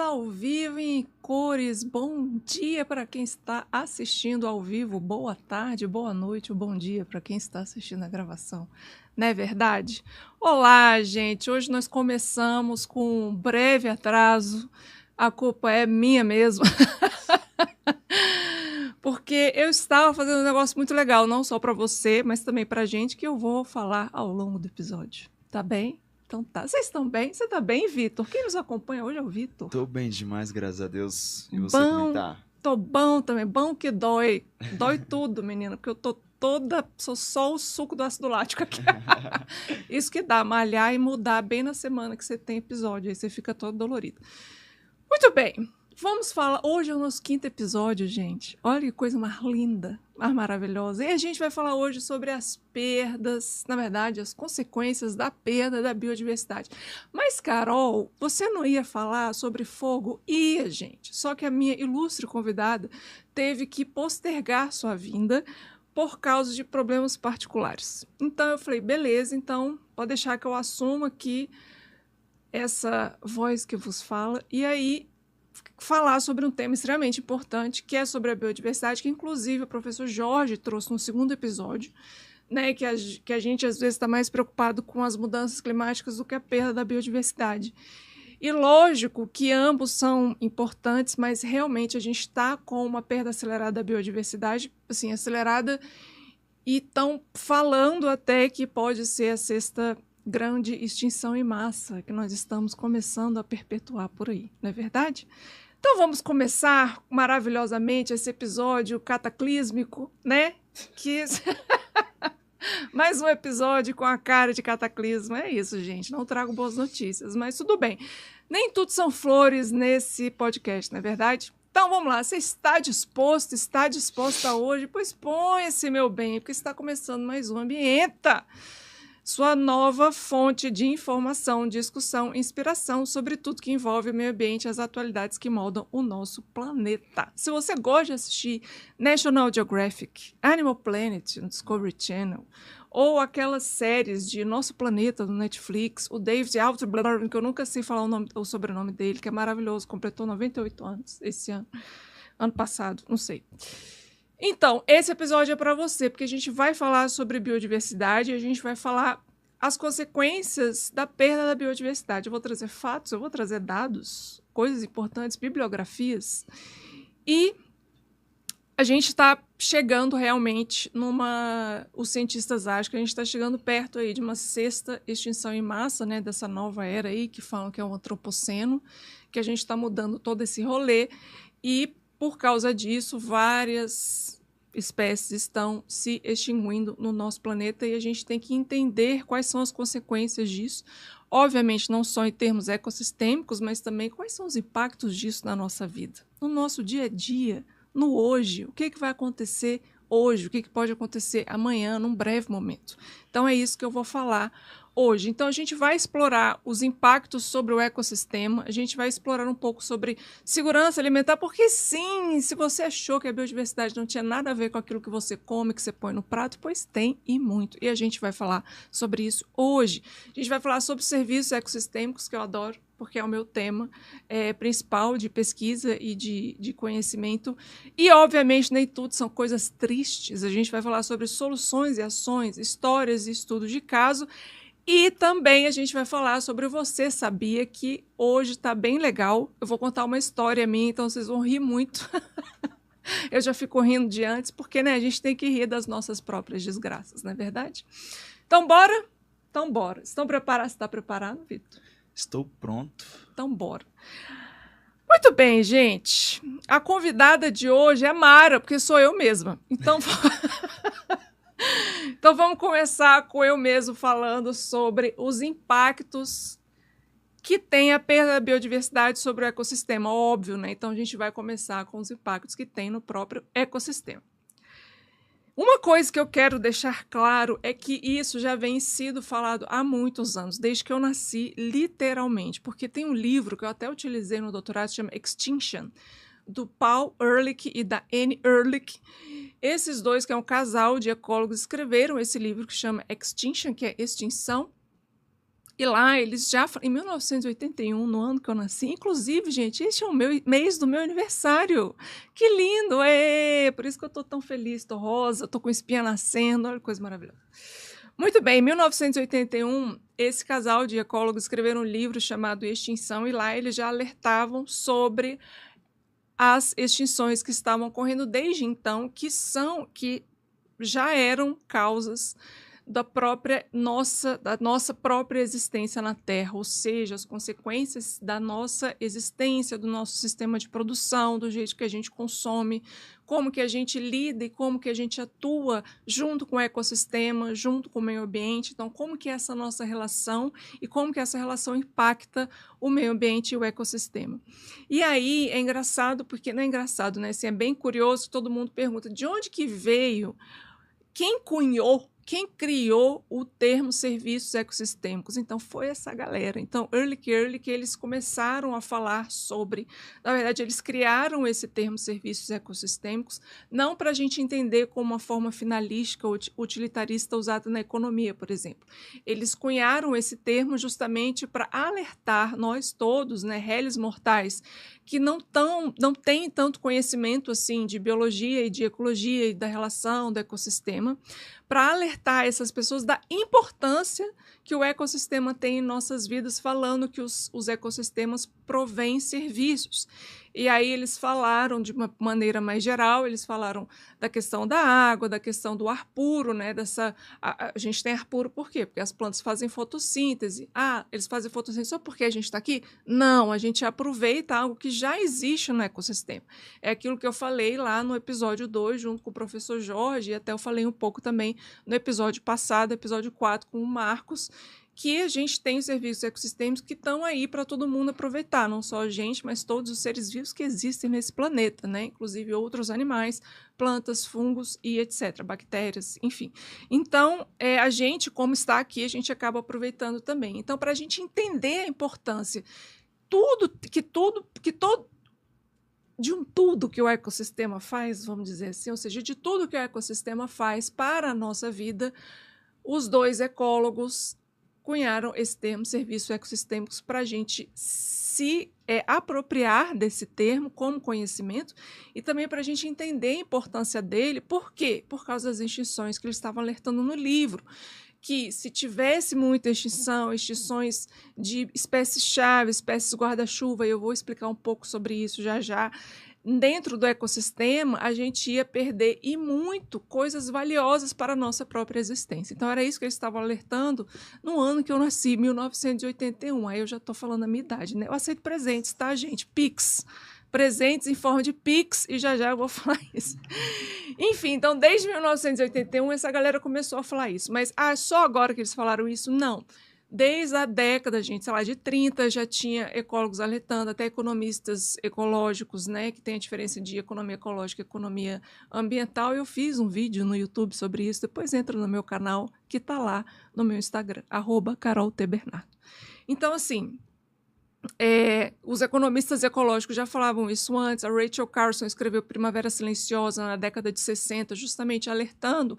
ao vivo em cores. Bom dia para quem está assistindo ao vivo, boa tarde, boa noite, bom dia para quem está assistindo a gravação. Não é verdade? Olá, gente. Hoje nós começamos com um breve atraso. A culpa é minha mesmo. Porque eu estava fazendo um negócio muito legal, não só para você, mas também para a gente, que eu vou falar ao longo do episódio. Tá bem? Então tá. Vocês estão bem? Você tá bem, Vitor? Quem nos acompanha hoje é o Vitor. Tô bem demais, graças a Deus. E você, como tá? Tô bom também. Bom que dói. Dói tudo, menina, porque eu tô toda... Sou só o suco do ácido lático aqui. Isso que dá, malhar e mudar bem na semana que você tem episódio. Aí você fica todo dolorido. Muito bem. Vamos falar... Hoje é o nosso 5º episódio, gente. Olha que coisa mais linda, mais maravilhosa. E a gente vai falar hoje sobre as perdas, na verdade, as consequências da perda da biodiversidade. Mas, Carol, você não ia falar sobre fogo? Ia, gente. Só que a minha ilustre convidada teve que postergar sua vinda por causa de problemas particulares. Então, eu falei, beleza, então pode deixar que eu assuma aqui essa voz que vos fala. E aí... falar sobre um tema extremamente importante, que é sobre a biodiversidade, que inclusive o professor Jorge trouxe no 2º episódio, né, que a gente às vezes está mais preocupado com as mudanças climáticas do que a perda da biodiversidade. E lógico que ambos são importantes, mas realmente a gente está com uma perda acelerada da biodiversidade, assim, acelerada, e estão falando até que pode ser a 6ª grande extinção em massa que nós estamos começando a perpetuar por aí, não é verdade? Então vamos começar maravilhosamente esse episódio cataclísmico, né? Que mais um episódio com a cara de cataclismo. É isso, gente. Não trago boas notícias, mas tudo bem. Nem tudo são flores nesse podcast, não é verdade? Então vamos lá. Você está disposto? Está disposta hoje? Pois põe-se, meu bem, porque está começando mais um Ambienta. Sua nova fonte de informação, discussão, inspiração sobre tudo que envolve o meio ambiente e as atualidades que moldam o nosso planeta. Se você gosta de assistir National Geographic, Animal Planet no Discovery Channel, ou aquelas séries de Nosso Planeta no Netflix, o David Attenborough, que eu nunca sei falar o sobrenome dele, que é maravilhoso, completou 98 anos esse ano passado, não sei. Então, esse episódio é para você, porque a gente vai falar sobre biodiversidade e a gente vai falar as consequências da perda da biodiversidade. Eu vou trazer fatos, eu vou trazer dados, coisas importantes, bibliografias. E a gente está chegando realmente os cientistas acham que a gente está chegando perto aí de uma 6ª extinção em massa, né, dessa nova era aí, que falam que é o antropoceno, que a gente está mudando todo esse rolê e por causa disso, várias espécies estão se extinguindo no nosso planeta e a gente tem que entender quais são as consequências disso. Obviamente, não só em termos ecossistêmicos, mas também quais são os impactos disso na nossa vida, no nosso dia a dia, no hoje. O que vai acontecer hoje? O que pode acontecer amanhã, num breve momento? Então, é isso que eu vou falar hoje. Então, a gente vai explorar os impactos sobre o ecossistema, a gente vai explorar um pouco sobre segurança alimentar, porque sim, se você achou que a biodiversidade não tinha nada a ver com aquilo que você come, que você põe no prato, pois tem e muito. E a gente vai falar sobre isso hoje. A gente vai falar sobre serviços ecossistêmicos, que eu adoro, porque é o meu tema principal de pesquisa e de conhecimento. E, obviamente, nem tudo são coisas tristes. A gente vai falar sobre soluções e ações, histórias e estudos de caso. E também a gente vai falar sobre Você Sabia, que hoje está bem legal. Eu vou contar uma história minha, então vocês vão rir muito. Eu já fico rindo de antes, porque né, a gente tem que rir das nossas próprias desgraças, não é verdade? Então, bora? Então, bora. Estão preparados? Você está preparado, Vitor? Estou pronto. Então, bora. Muito bem, gente. A convidada de hoje é Mara, porque sou eu mesma. Então... Então vamos começar com eu mesmo falando sobre os impactos que tem a perda da biodiversidade sobre o ecossistema, óbvio, né? Então a gente vai começar com os impactos que tem no próprio ecossistema. Uma coisa que eu quero deixar claro é que isso já vem sido falado há muitos anos, desde que eu nasci, literalmente, porque tem um livro que eu até utilizei no doutorado, que chama Extinction, do Paul Ehrlich e da Anne Ehrlich. Esses dois, que é um casal de ecólogos, escreveram esse livro que chama Extinction, que é extinção. E lá eles já, em 1981, no ano que eu nasci, inclusive, gente, este é o mês do meu aniversário. Que lindo! Por isso que eu estou tão feliz, estou rosa, estou com espinha nascendo, olha que coisa maravilhosa. Muito bem, em 1981, esse casal de ecólogos escreveram um livro chamado Extinção, e lá eles já alertavam sobre as extinções que estavam ocorrendo desde então, que já eram causas da nossa própria existência na Terra, ou seja, as consequências da nossa existência, do nosso sistema de produção, do jeito que a gente consome, como que a gente lida e como que a gente atua junto com o ecossistema, junto com o meio ambiente. Então, como que é essa nossa relação e como que essa relação impacta o meio ambiente e o ecossistema. E aí é engraçado, porque não é engraçado, né? Assim, é bem curioso, todo mundo pergunta de onde que veio, quem cunhou, quem criou o termo serviços ecossistêmicos? Então, foi essa galera. Então, Ehrlich eles começaram a falar sobre... Na verdade, eles criaram esse termo serviços ecossistêmicos não para a gente entender como uma forma finalística ou utilitarista usada na economia, por exemplo. Eles cunharam esse termo justamente para alertar nós todos, né, réis mortais, que não têm tanto conhecimento assim de biologia e de ecologia e da relação do ecossistema, para alertar essas pessoas da importância que o ecossistema tem em nossas vidas, falando que os ecossistemas provêm serviços. E aí eles falaram de uma maneira mais geral, eles falaram da questão da água, da questão do ar puro, né? A gente tem ar puro por quê? Porque as plantas fazem fotossíntese. Eles fazem fotossíntese só porque a gente está aqui? Não, a gente aproveita algo que já existe no ecossistema. É aquilo que eu falei lá no episódio 2, junto com o professor Jorge, e até eu falei um pouco também no episódio passado, episódio 4, com o Marcos, que a gente tem os serviços ecossistêmicos que estão aí para todo mundo aproveitar, não só a gente, mas todos os seres vivos que existem nesse planeta, né? Inclusive outros animais, plantas, fungos e etc., bactérias, enfim. Então, a gente, como está aqui, a gente acaba aproveitando também. Então, para a gente entender a importância, tudo que o ecossistema faz, vamos dizer assim, ou seja, de tudo que o ecossistema faz para a nossa vida, os dois ecólogos cunharam esse termo, serviços ecossistêmicos, para a gente se apropriar desse termo como conhecimento e também para a gente entender a importância dele. Por quê? Por causa das extinções que eles estavam alertando no livro, que se tivesse muita extinções de espécies-chave, espécies guarda-chuva, e eu vou explicar um pouco sobre isso já, dentro do ecossistema, a gente ia perder e muito coisas valiosas para a nossa própria existência. Então, era isso que eles estavam alertando no ano que eu nasci, 1981. Aí eu já estou falando a minha idade, né? Eu aceito presentes, tá, gente? Pix. Presentes em forma de Pix, e já eu vou falar isso. Enfim, então, desde 1981, essa galera começou a falar isso. Mas só agora que eles falaram isso? Não. Desde a década, gente, sei lá, de 30, já tinha ecólogos alertando, até economistas ecológicos, né, que tem a diferença de economia ecológica e economia ambiental. Eu fiz um vídeo no YouTube sobre isso, depois entra no meu canal, que está lá no meu Instagram, @CarolTBernardo. Então, assim, os economistas ecológicos já falavam isso antes. A Rachel Carson escreveu Primavera Silenciosa na década de 60, justamente alertando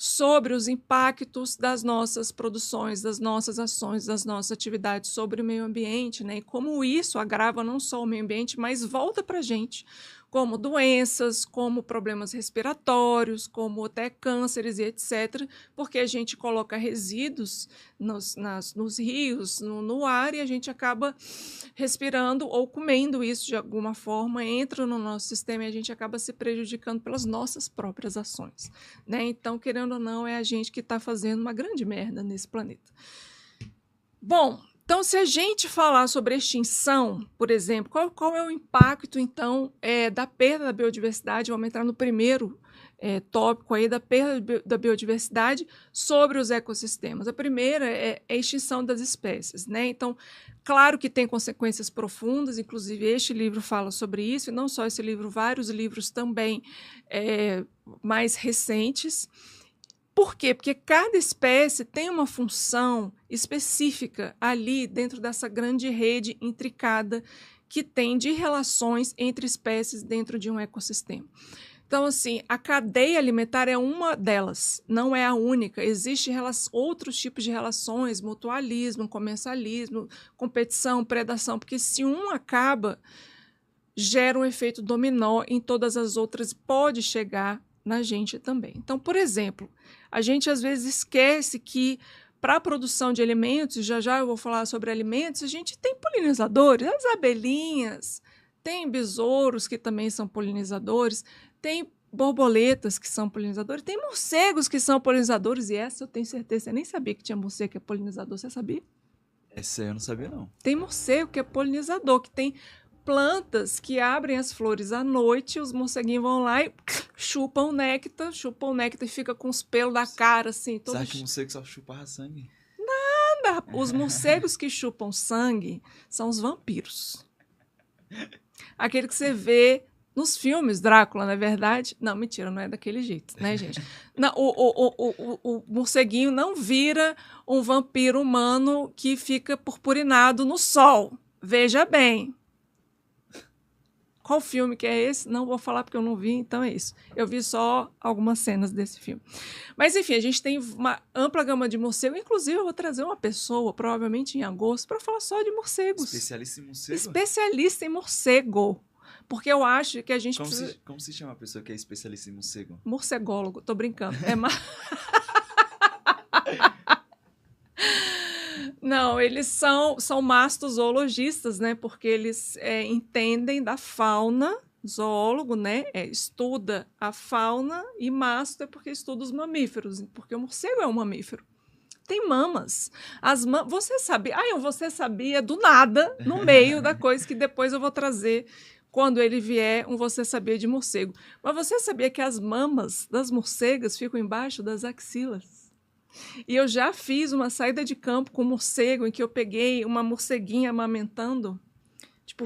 sobre os impactos das nossas produções, das nossas ações, das nossas atividades sobre o meio ambiente, né? E como isso agrava não só o meio ambiente, mas volta para a gente, como doenças, como problemas respiratórios, como até cânceres e etc., porque a gente coloca resíduos nos rios, no ar, e a gente acaba respirando ou comendo isso de alguma forma, entra no nosso sistema e a gente acaba se prejudicando pelas nossas próprias ações, né? Então, querendo ou não, é a gente que está fazendo uma grande merda nesse planeta. Bom, então, se a gente falar sobre extinção, por exemplo, qual é o impacto, então, da perda da biodiversidade? Vamos entrar no primeiro tópico aí, da perda da biodiversidade sobre os ecossistemas. A primeira é a extinção das espécies, né? Então, claro que tem consequências profundas, inclusive este livro fala sobre isso, e não só esse livro, vários livros também mais recentes. Por quê? Porque cada espécie tem uma função específica ali dentro dessa grande rede intricada que tem de relações entre espécies dentro de um ecossistema. Então, assim, a cadeia alimentar é uma delas, não é a única. Existem outros tipos de relações, mutualismo, comensalismo, competição, predação, porque se um acaba, gera um efeito dominó em todas as outras, pode chegar na gente também. Então, por exemplo, a gente às vezes esquece que para a produção de alimentos, já eu vou falar sobre alimentos, a gente tem polinizadores, as abelhinhas, tem besouros que também são polinizadores, tem borboletas que são polinizadores, tem morcegos que são polinizadores, e essa eu tenho certeza, eu nem sabia que tinha morcego que é polinizador, você sabia? Essa eu não sabia, não. Tem morcego que é polinizador, que tem plantas que abrem as flores à noite, os morceguinhos vão lá e chupam o néctar e fica com os pelos da cara, assim. Você acha que o morcego só chupa sangue? Nada! Os morcegos que chupam sangue são os vampiros. Aquele que você vê nos filmes, Drácula, não é verdade? Não, mentira, não é daquele jeito, né, gente? Não, o morceguinho não vira um vampiro humano que fica purpurinado no sol. Veja bem. Qual filme que é esse? Não vou falar porque eu não vi, então é isso. Eu vi só algumas cenas desse filme. Mas, enfim, a gente tem uma ampla gama de morcego. Inclusive, eu vou trazer uma pessoa, provavelmente em agosto, para falar só de morcegos. Especialista em morcego? Especialista em morcego. Porque eu acho que a gente precisa... Como se chama a pessoa que é especialista em morcego? Morcególogo, tô brincando. Não, eles são mastozoologistas, né? Porque eles entendem da fauna, zoólogo, né? Estuda a fauna, e masto é porque estuda os mamíferos, porque o morcego é um mamífero. Tem mamas. Você sabia? Você sabia do nada, no meio da coisa que depois eu vou trazer quando ele vier Você Sabia de Morcego. Mas você sabia que as mamas das morcegas ficam embaixo das axilas? E eu já fiz uma saída de campo com um morcego em que eu peguei uma morceguinha amamentando. Tipo,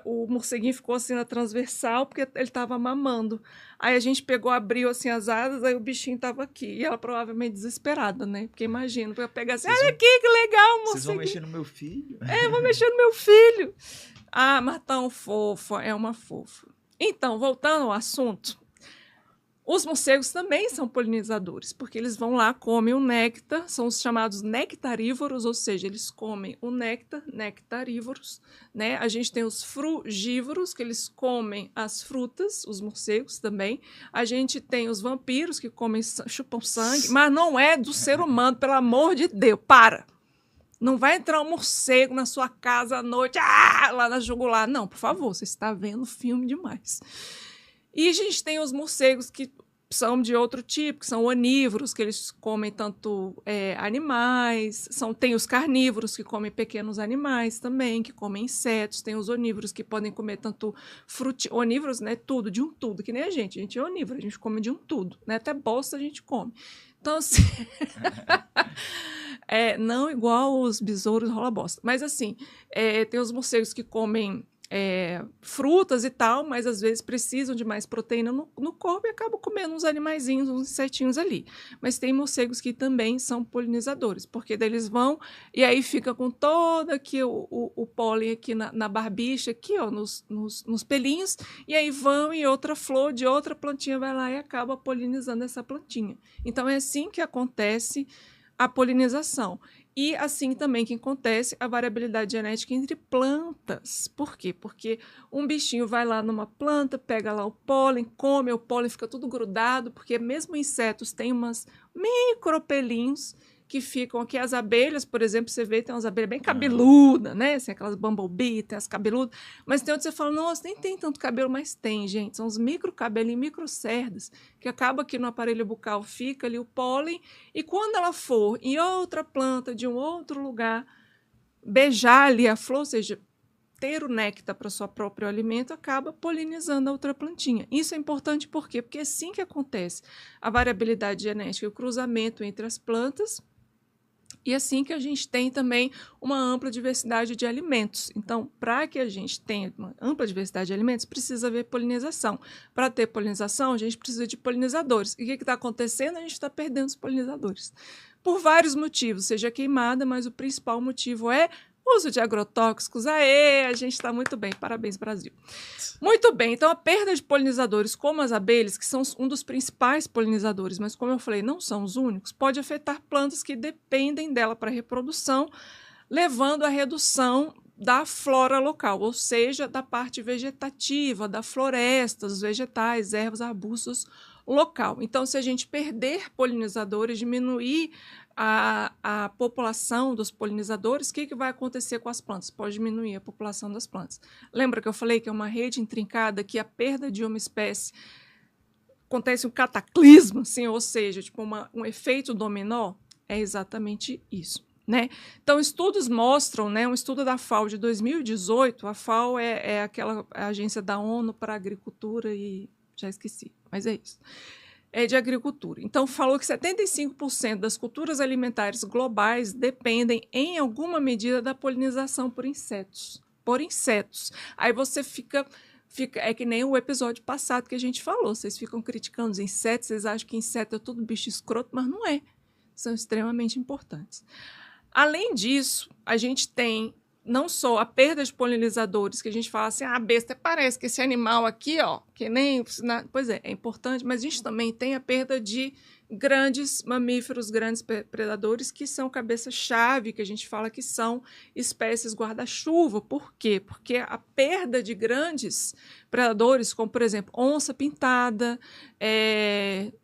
o morceguinho ficou assim na transversal porque ele estava mamando. Aí a gente pegou, abriu assim as asas, aí o bichinho estava aqui. E ela provavelmente desesperada, né? Porque imagina, eu pegar assim, olha aqui que legal, morceguinho. Vocês vão mexer no meu filho? Eu vou mexer no meu filho. Ah, mas tão fofo, é uma fofa. Então, voltando ao assunto, os morcegos também são polinizadores, porque eles vão lá, comem o néctar, são os chamados nectarívoros, ou seja, eles comem o néctar, nectarívoros, né? A gente tem os frugívoros, que eles comem as frutas, os morcegos também. A gente tem os vampiros, que chupam sangue, mas não é do ser humano, pelo amor de Deus, para! Não vai entrar um morcego na sua casa à noite, lá na jugular. Não, por favor, você está vendo filme demais. E a gente tem os morcegos que são de outro tipo, que são onívoros, que eles comem tanto animais. Tem os carnívoros, que comem pequenos animais também, que comem insetos. Tem os onívoros, que podem comer tanto onívoros, né? Tudo, de um tudo, que nem a gente é onívoro, a gente come de um tudo, né? Até bosta a gente come. Então, assim... não igual os besouros rola bosta. Mas, assim, tem os morcegos que comem frutas e tal, mas às vezes precisam de mais proteína no corpo e acabam comendo uns animaizinhos, uns insetinhos ali. Mas tem morcegos que também são polinizadores, porque daí eles vão e aí fica com todo aqui o pólen aqui na barbicha, aqui, ó, nos pelinhos, e aí vão e outra flor de outra plantinha vai lá e acaba polinizando essa plantinha. Então é assim que acontece a polinização. E assim também que acontece a variabilidade genética entre plantas. Por quê? Porque um bichinho vai lá numa planta, pega lá o pólen, come, o pólen fica tudo grudado, porque mesmo insetos têm umas micropelinhos que ficam aqui. As abelhas, por exemplo, você vê, tem umas abelhas bem cabeludas, né? Assim, aquelas bumblebee, tem as cabeludas. Mas tem onde você fala, nossa, nem tem tanto cabelo, mas tem, gente. São os microcabelinhos, microcerdas, que acaba aqui no aparelho bucal, fica ali o pólen, e quando ela for em outra planta, de um outro lugar, beijar ali a flor, ou seja, ter o néctar para o seu próprio alimento, acaba polinizando a outra plantinha. Isso é importante por quê? Porque é assim que acontece a variabilidade genética, o cruzamento entre as plantas. E assim que a gente tem também uma ampla diversidade de alimentos. Então, para que a gente tenha uma ampla diversidade de alimentos, precisa haver polinização. Para ter polinização, a gente precisa de polinizadores. E o que está acontecendo? A gente está perdendo os polinizadores. Por vários motivos, seja queimada, mas o principal motivo é Uso de agrotóxicos, aê, a gente está muito bem, parabéns, Brasil. Muito bem, então a perda de polinizadores como as abelhas, que são um dos principais polinizadores, mas como eu falei, não são os únicos, pode afetar plantas que dependem dela para reprodução, levando à redução da flora local, ou seja, da parte vegetativa, da floresta, dos vegetais, ervas, arbustos local. Então, se a gente perder polinizadores, diminuir a população dos polinizadores, o que vai acontecer com as plantas? Pode diminuir a população das plantas. Lembra que eu falei que é uma rede intrincada, que a perda de uma espécie acontece um cataclismo, assim, ou seja, tipo um efeito dominó? É exatamente isso. Né? Então, estudos mostram, né, um estudo da FAO de 2018, a FAO é aquela agência da ONU para a agricultura e já esqueci, mas é isso. É de agricultura. Então, falou que 75% das culturas alimentares globais dependem, em alguma medida, da polinização por insetos. Por insetos. Aí você fica é que nem o episódio passado que a gente falou. Vocês ficam criticando os insetos, vocês acham que inseto é tudo bicho escroto, mas não é. São extremamente importantes. Além disso, a gente tem não só a perda de polinizadores, que a gente fala assim, besta, parece que esse animal aqui, ó, que nem... Pois é importante, mas a gente também tem a perda de grandes mamíferos, grandes predadores, que são cabeça-chave, que a gente fala que são espécies guarda-chuva. Por quê? Porque a perda de grandes predadores, como, por exemplo, onça-pintada,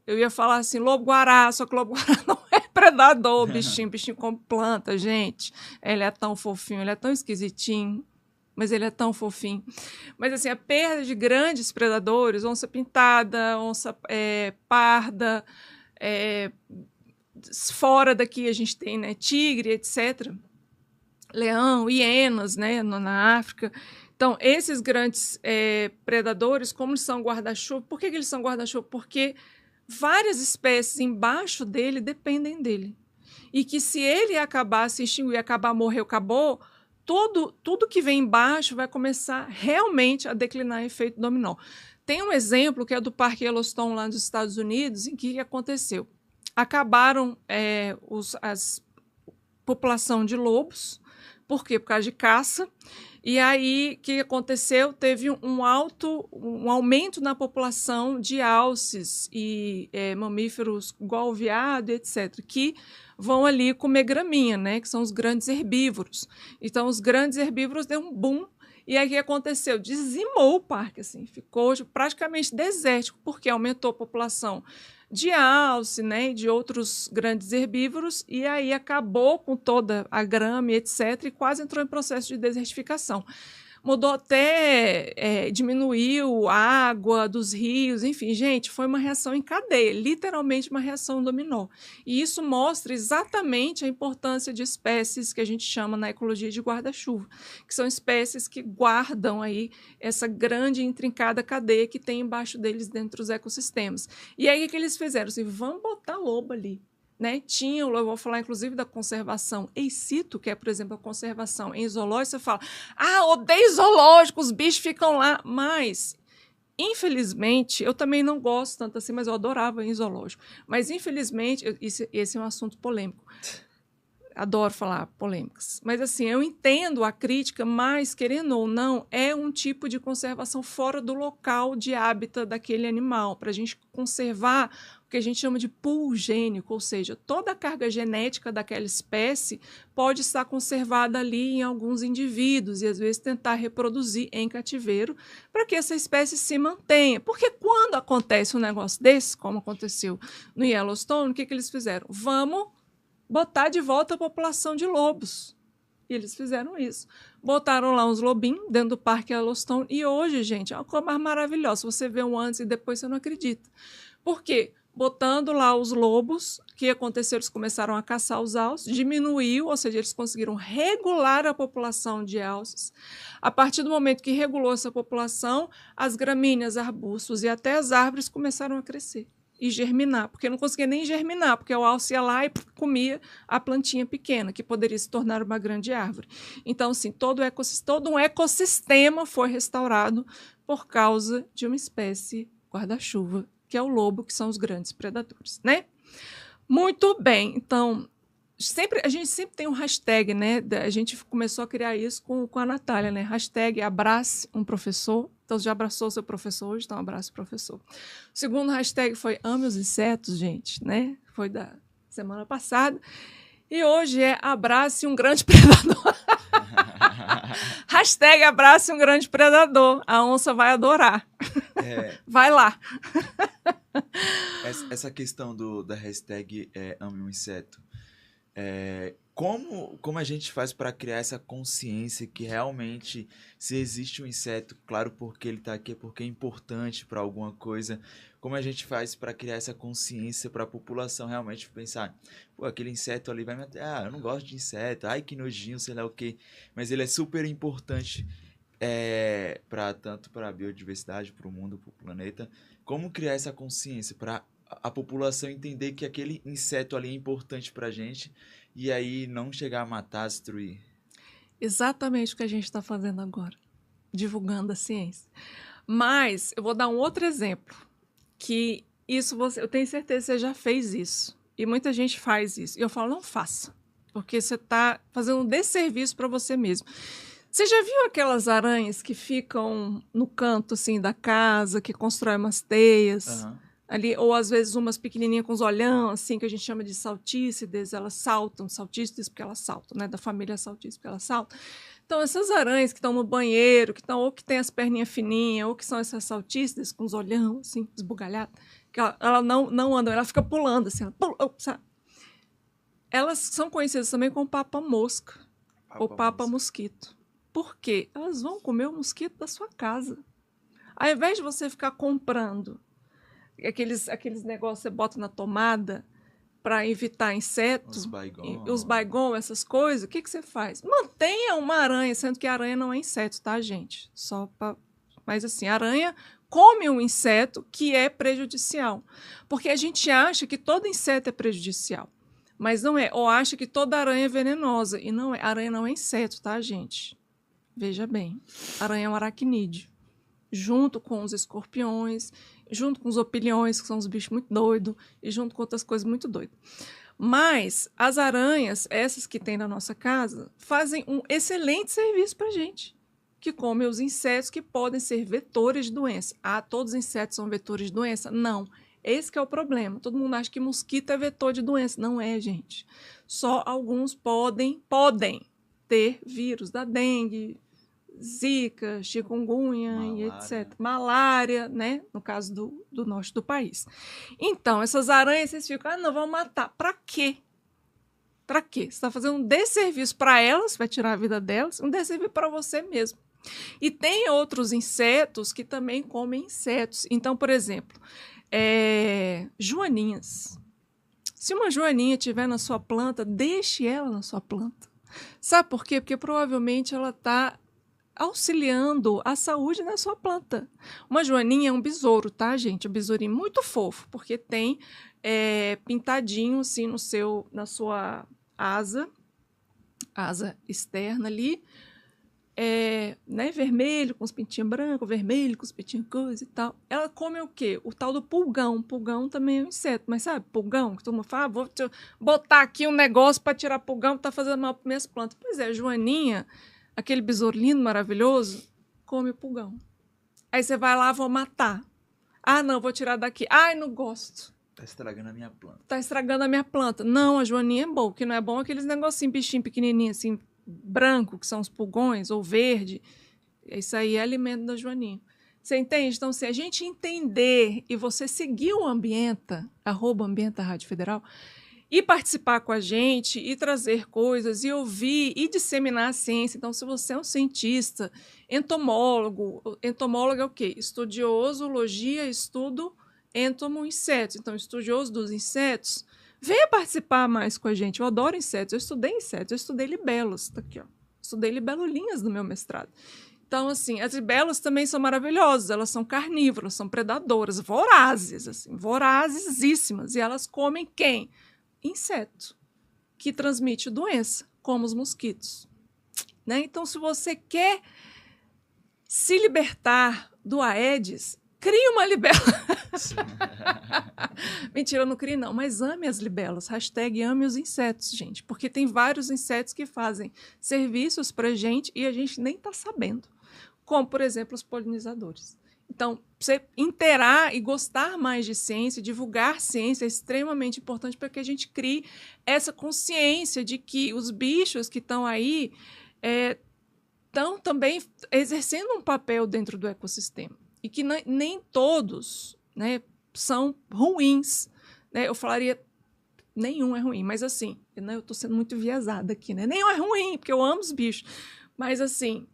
eu ia falar assim, lobo-guará, só que lobo-guará não é predador, bichinho come planta, gente. Ele é tão fofinho, ele é tão esquisitinho, mas ele é tão fofinho. Mas, assim, a perda de grandes predadores, onça-pintada, onça parda, fora daqui a gente tem, né, tigre, etc., leão, hienas, né, na África. Então, esses grandes predadores, como eles são guarda-chuva, por que eles são guarda-chuva? Porque várias espécies embaixo dele dependem dele. E que se ele acabar, se extinguir, acabar, morreu, acabou, tudo que vem embaixo vai começar realmente a declinar efeito dominó. Tem um exemplo que é do Parque Yellowstone, lá nos Estados Unidos, em que aconteceu. Acabaram a população de lobos. Por quê? Por causa de caça. E aí, o que aconteceu? Teve um aumento na população de alces e mamíferos igual o veado, etc., que vão ali comer graminha, né? Que são os grandes herbívoros. Então, os grandes herbívoros deu um boom. E aí, o que aconteceu? Dizimou o parque, assim, ficou praticamente desértico, porque aumentou a população de alce, né, e de outros grandes herbívoros, e aí acabou com toda a grama, etc., e quase entrou em processo de desertificação. Mudou até, diminuiu a água dos rios, enfim, gente, foi uma reação em cadeia, literalmente uma reação dominó. E isso mostra exatamente a importância de espécies que a gente chama na ecologia de guarda-chuva, que são espécies que guardam aí essa grande e intrincada cadeia que tem embaixo deles dentro dos ecossistemas. E aí o que eles fizeram? Assim, vamos botar lobo ali. Né? Eu vou falar inclusive da conservação ex situ, que é, por exemplo, a conservação em zoológico. Você fala, odeio zoológico, os bichos ficam lá. Mas, infelizmente, eu também não gosto tanto assim, mas eu adorava ir em zoológico. Mas, infelizmente, esse é um assunto polêmico. Adoro falar polêmicas. Mas, assim, eu entendo a crítica, mas, querendo ou não, é um tipo de conservação fora do local de hábitat daquele animal, para a gente conservar o que a gente chama de pool gênico, ou seja, toda a carga genética daquela espécie pode estar conservada ali em alguns indivíduos e, às vezes, tentar reproduzir em cativeiro para que essa espécie se mantenha. Porque quando acontece um negócio desse, como aconteceu no Yellowstone, o que eles fizeram? Vamos botar de volta a população de lobos. E eles fizeram isso. Botaram lá uns lobinhos dentro do Parque Yellowstone e hoje, gente, é uma coisa mais maravilhosa. Você vê um antes e depois, você não acredita. Por quê? Botando lá os lobos, o que aconteceu? Eles começaram a caçar os alces, diminuiu, ou seja, eles conseguiram regular a população de alces. A partir do momento que regulou essa população, as gramíneas, arbustos e até as árvores começaram a crescer e germinar, porque não conseguia nem germinar, porque o alce ia lá e comia a plantinha pequena, que poderia se tornar uma grande árvore. Então, assim, todo um ecossistema foi restaurado por causa de uma espécie guarda-chuva, que é o lobo, que são os grandes predadores, né? Muito bem, então, A gente sempre tem um hashtag, né? A gente começou a criar isso com a Natália, né? Hashtag abrace um professor. Então, já abraçou seu professor hoje, então abrace o professor. O segundo hashtag foi ame os insetos, gente, né? Foi da semana passada. E hoje é abrace um grande predador. Hashtag abrace um grande predador. A onça vai adorar. Vai lá. Essa questão da hashtag ame um inseto. Como a gente faz para criar essa consciência que realmente, se existe um inseto, claro, porque ele está aqui, é porque é importante para alguma coisa, como a gente faz para criar essa consciência para a população realmente pensar, pô, aquele inseto ali vai me matar, eu não gosto de inseto, ai que nojinho, sei lá o quê, mas ele é super importante tanto para a biodiversidade, para o mundo, para o planeta. Como criar essa consciência para a população entender que aquele inseto ali é importante para a gente e aí não chegar a matar, destruir? Exatamente o que a gente está fazendo agora, divulgando a ciência. Mas eu vou dar um outro exemplo, que eu tenho certeza que você já fez isso, e muita gente faz isso. E eu falo, não faça, porque você está fazendo um desserviço para você mesmo. Você já viu aquelas aranhas que ficam no canto assim da casa, que constroem umas teias? Uhum. Ali, ou às vezes umas pequenininhas com os olhão, assim, que a gente chama de saltícides, elas saltam, saltícides porque elas saltam, né? Da família saltícides porque elas saltam. Então, essas aranhas que estão no banheiro, ou que tem as perninhas fininhas, ou que são essas saltícides com os olhão, assim, esbugalhadas, que ela não anda, ela fica pulando, assim, ela pula, sabe? Elas são conhecidas também como papa-mosca ou papa-mosquito. Por quê? Elas vão comer o mosquito da sua casa. Ao invés de você ficar comprando aqueles negócios que você bota na tomada para evitar insetos, os Baygon, essas coisas, o que você faz? Mantenha uma aranha, sendo que a aranha não é inseto, tá, gente? Mas assim, a aranha come um inseto que é prejudicial. Porque a gente acha que todo inseto é prejudicial. Mas não é. Ou acha que toda aranha é venenosa. E não é. A aranha não é inseto, tá, gente? Veja bem. A aranha é um aracnídeo. Junto com os escorpiões, junto com os opilhões, que são os bichos muito doidos, e junto com outras coisas muito doidas. Mas as aranhas, essas que tem na nossa casa, fazem um excelente serviço para a gente, que come os insetos que podem ser vetores de doença. Ah, todos os insetos são vetores de doença? Não. Esse que é o problema. Todo mundo acha que mosquito é vetor de doença. Não é, gente. Só alguns podem ter vírus da dengue, zika, chikungunya e etc. Malária, né? No caso do norte do país. Então, essas aranhas, vocês ficam, não, vão matar. Para quê? Para quê? Você está fazendo um desserviço para elas, vai tirar a vida delas, um desserviço para você mesmo. E tem outros insetos que também comem insetos. Então, por exemplo, joaninhas. Se uma joaninha estiver na sua planta, deixe ela na sua planta. Sabe por quê? Porque provavelmente ela está auxiliando a saúde da sua planta. Uma joaninha é um besouro, tá, gente? Um besourinho muito fofo, porque tem pintadinho assim na sua asa externa ali, né, vermelho com os pintinhos brancos, vermelho com os pintinhos coisa e tal. Ela come o quê? O tal do pulgão. Pulgão também é um inseto, mas sabe, pulgão, que todo mundo fala, vou botar aqui um negócio para tirar pulgão, tá fazendo mal para minhas plantas. Pois é, a joaninha, aquele besouro lindo, maravilhoso, come o pulgão. Aí você vai lá, vou matar. Ah, não, vou tirar daqui. Ai, não gosto. Tá estragando a minha planta. Tá estragando a minha planta. Não, a joaninha é boa. O que não é bom é aqueles negocinhos, bichinho pequenininho, assim, branco, que são os pulgões, ou verde. Isso aí é alimento da joaninha. Você entende? Então, se a gente entender e você seguir o Ambienta, @Ambienta Rádio Federal, e participar com a gente, e trazer coisas, e ouvir, e disseminar a ciência. Então, se você é um cientista, entomólogo é o quê? Estudiosologia, estudo, entomo, insetos. Então, estudioso dos insetos, venha participar mais com a gente. Eu adoro insetos, eu estudei insetos, eu estudei libelos, tá aqui, ó. Estudei libelulinhas no meu mestrado. Então, assim, as libelas também são maravilhosas, elas são carnívoras, são predadoras, vorazes, assim, vorazesíssimas. E elas comem quem? Inseto, que transmite doença, como os mosquitos. Né? Então, se você quer se libertar do Aedes, Crie uma libela. Mentira, eu não crie não, mas ame as libelas. Hashtag ame os insetos, gente. Porque tem vários insetos que fazem serviços pra gente e a gente nem tá sabendo. Como, por exemplo, os polinizadores. Então, você inteirar e gostar mais de ciência, divulgar ciência é extremamente importante para que a gente crie essa consciência de que os bichos que estão aí estão também exercendo um papel dentro do ecossistema. E que nem todos, né, são ruins. Né? Eu falaria, nenhum é ruim, mas assim, né, eu estou sendo muito enviesada aqui, né? Nenhum é ruim, porque eu amo os bichos. Mas assim,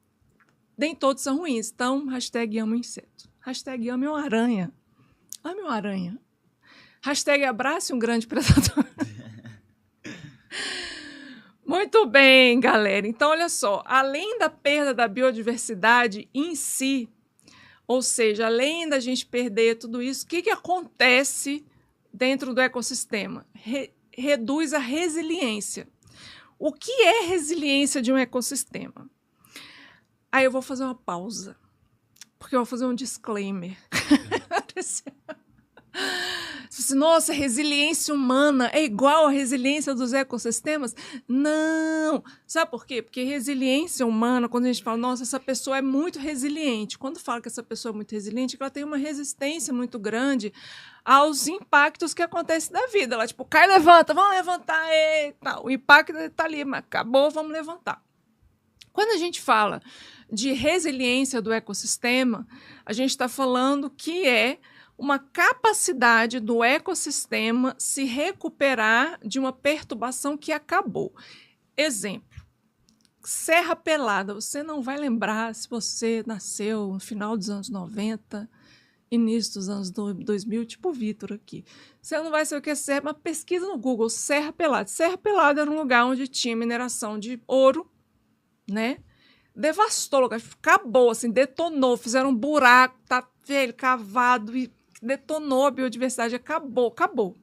nem todos são ruins. Então, hashtag amo inseto. Hashtag ame uma aranha. Ame uma aranha. Hashtag abrace um grande predador. Muito bem, galera. Então, olha só. Além da perda da biodiversidade em si, ou seja, além da gente perder tudo isso, o que acontece dentro do ecossistema? Reduz a resiliência. O que é resiliência de um ecossistema? Aí eu vou fazer uma pausa, porque eu vou fazer um disclaimer. Nossa, resiliência humana é igual à resiliência dos ecossistemas? Não! Sabe por quê? Porque resiliência humana, quando a gente fala, nossa, essa pessoa é muito resiliente. Quando fala que essa pessoa é muito resiliente, ela tem uma resistência muito grande aos impactos que acontecem na vida. Ela, tipo, cai, levanta, vamos levantar, eita, o impacto está ali, mas acabou, vamos levantar. Quando a gente fala de resiliência do ecossistema, a gente está falando que é uma capacidade do ecossistema se recuperar de uma perturbação que acabou. Exemplo, Serra Pelada. Você não vai lembrar se você nasceu no final dos anos 90, início dos anos 2000, tipo o Vitor aqui. Você não vai saber o que é serra, mas pesquisa no Google, Serra Pelada. Serra Pelada era um lugar onde tinha mineração de ouro, né? Devastou o lugar, acabou, assim, detonou, fizeram um buraco, tá velho, cavado e detonou a biodiversidade, acabou.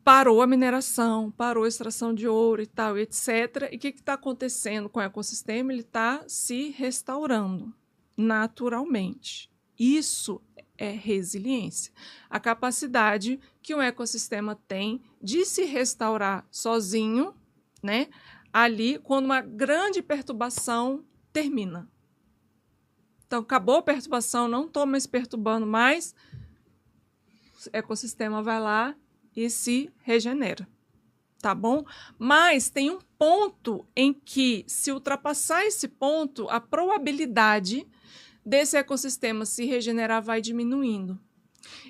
Parou a mineração, parou a extração de ouro e tal, etc. E o que está acontecendo com o ecossistema? Ele está se restaurando naturalmente. Isso é resiliência. A capacidade que um ecossistema tem de se restaurar sozinho, né? Ali, quando uma grande perturbação termina. Então, acabou a perturbação, não estou mais perturbando mais, o ecossistema vai lá e se regenera, tá bom? Mas tem um ponto em que, se ultrapassar esse ponto, a probabilidade desse ecossistema se regenerar vai diminuindo.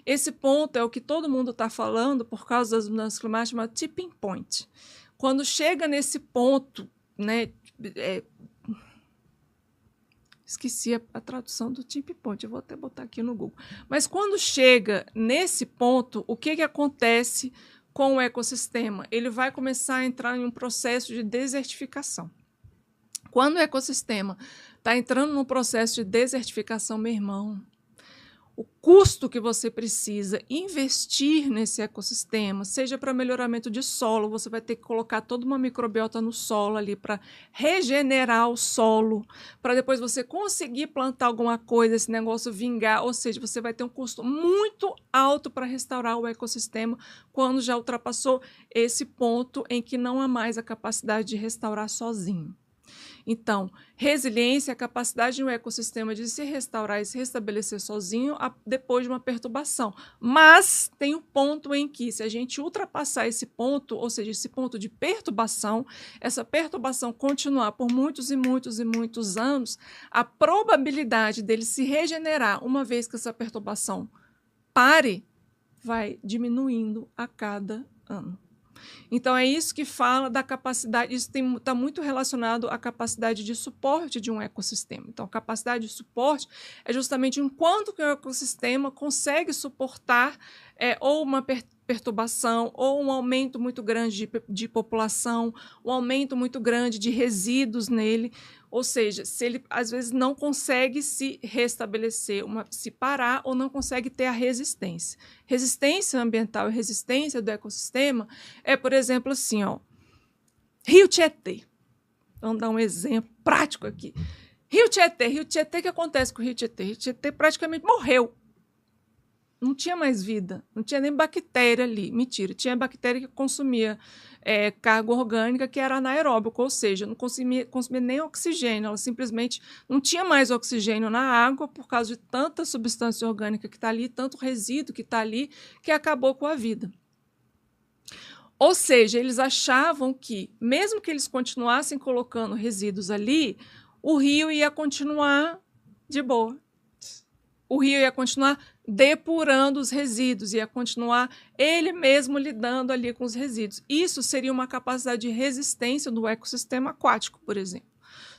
Esse ponto é o que todo mundo está falando por causa das mudanças climáticas, chama tipping point. Quando chega nesse ponto, né, esqueci a tradução do tipping point, eu vou até botar aqui no Google. Mas quando chega nesse ponto, o que acontece com o ecossistema? Ele vai começar a entrar em um processo de desertificação. Quando o ecossistema está entrando num processo de desertificação, meu irmão, o custo que você precisa investir nesse ecossistema, seja para melhoramento de solo, você vai ter que colocar toda uma microbiota no solo ali para regenerar o solo, para depois você conseguir plantar alguma coisa, esse negócio vingar, ou seja, você vai ter um custo muito alto para restaurar o ecossistema quando já ultrapassou esse ponto em que não há mais a capacidade de restaurar sozinho. Então, resiliência é a capacidade de um ecossistema de se restaurar e se restabelecer sozinho depois de uma perturbação. Mas tem um ponto em que, se a gente ultrapassar esse ponto, ou seja, esse ponto de perturbação, essa perturbação continuar por muitos e muitos e muitos anos, a probabilidade dele se regenerar, uma vez que essa perturbação pare, vai diminuindo a cada ano. Então, é isso que fala da capacidade, isso está muito relacionado à capacidade de suporte de um ecossistema. Então, a capacidade de suporte é justamente enquanto que o ecossistema consegue suportar ou uma perturbação, ou um aumento muito grande de população, um aumento muito grande de resíduos nele, ou seja, se ele às vezes não consegue se restabelecer, se parar ou não consegue ter a resistência. Resistência ambiental e resistência do ecossistema é, por exemplo, assim, ó, Rio Tietê. Vamos dar um exemplo prático aqui. Rio Tietê, o que acontece com o Rio Tietê? Rio Tietê praticamente morreu. Não tinha mais vida, não tinha nem bactéria ali. Mentira, tinha bactéria que consumia carga orgânica que era anaeróbica, ou seja, não consumia nem oxigênio, ela simplesmente não tinha mais oxigênio na água por causa de tanta substância orgânica que está ali, tanto resíduo que está ali, que acabou com a vida. Ou seja, eles achavam que, mesmo que eles continuassem colocando resíduos ali, o rio ia continuar de boa. O rio ia continuar depurando os resíduos, ia continuar ele mesmo lidando ali com os resíduos. Isso seria uma capacidade de resistência do ecossistema aquático, por exemplo.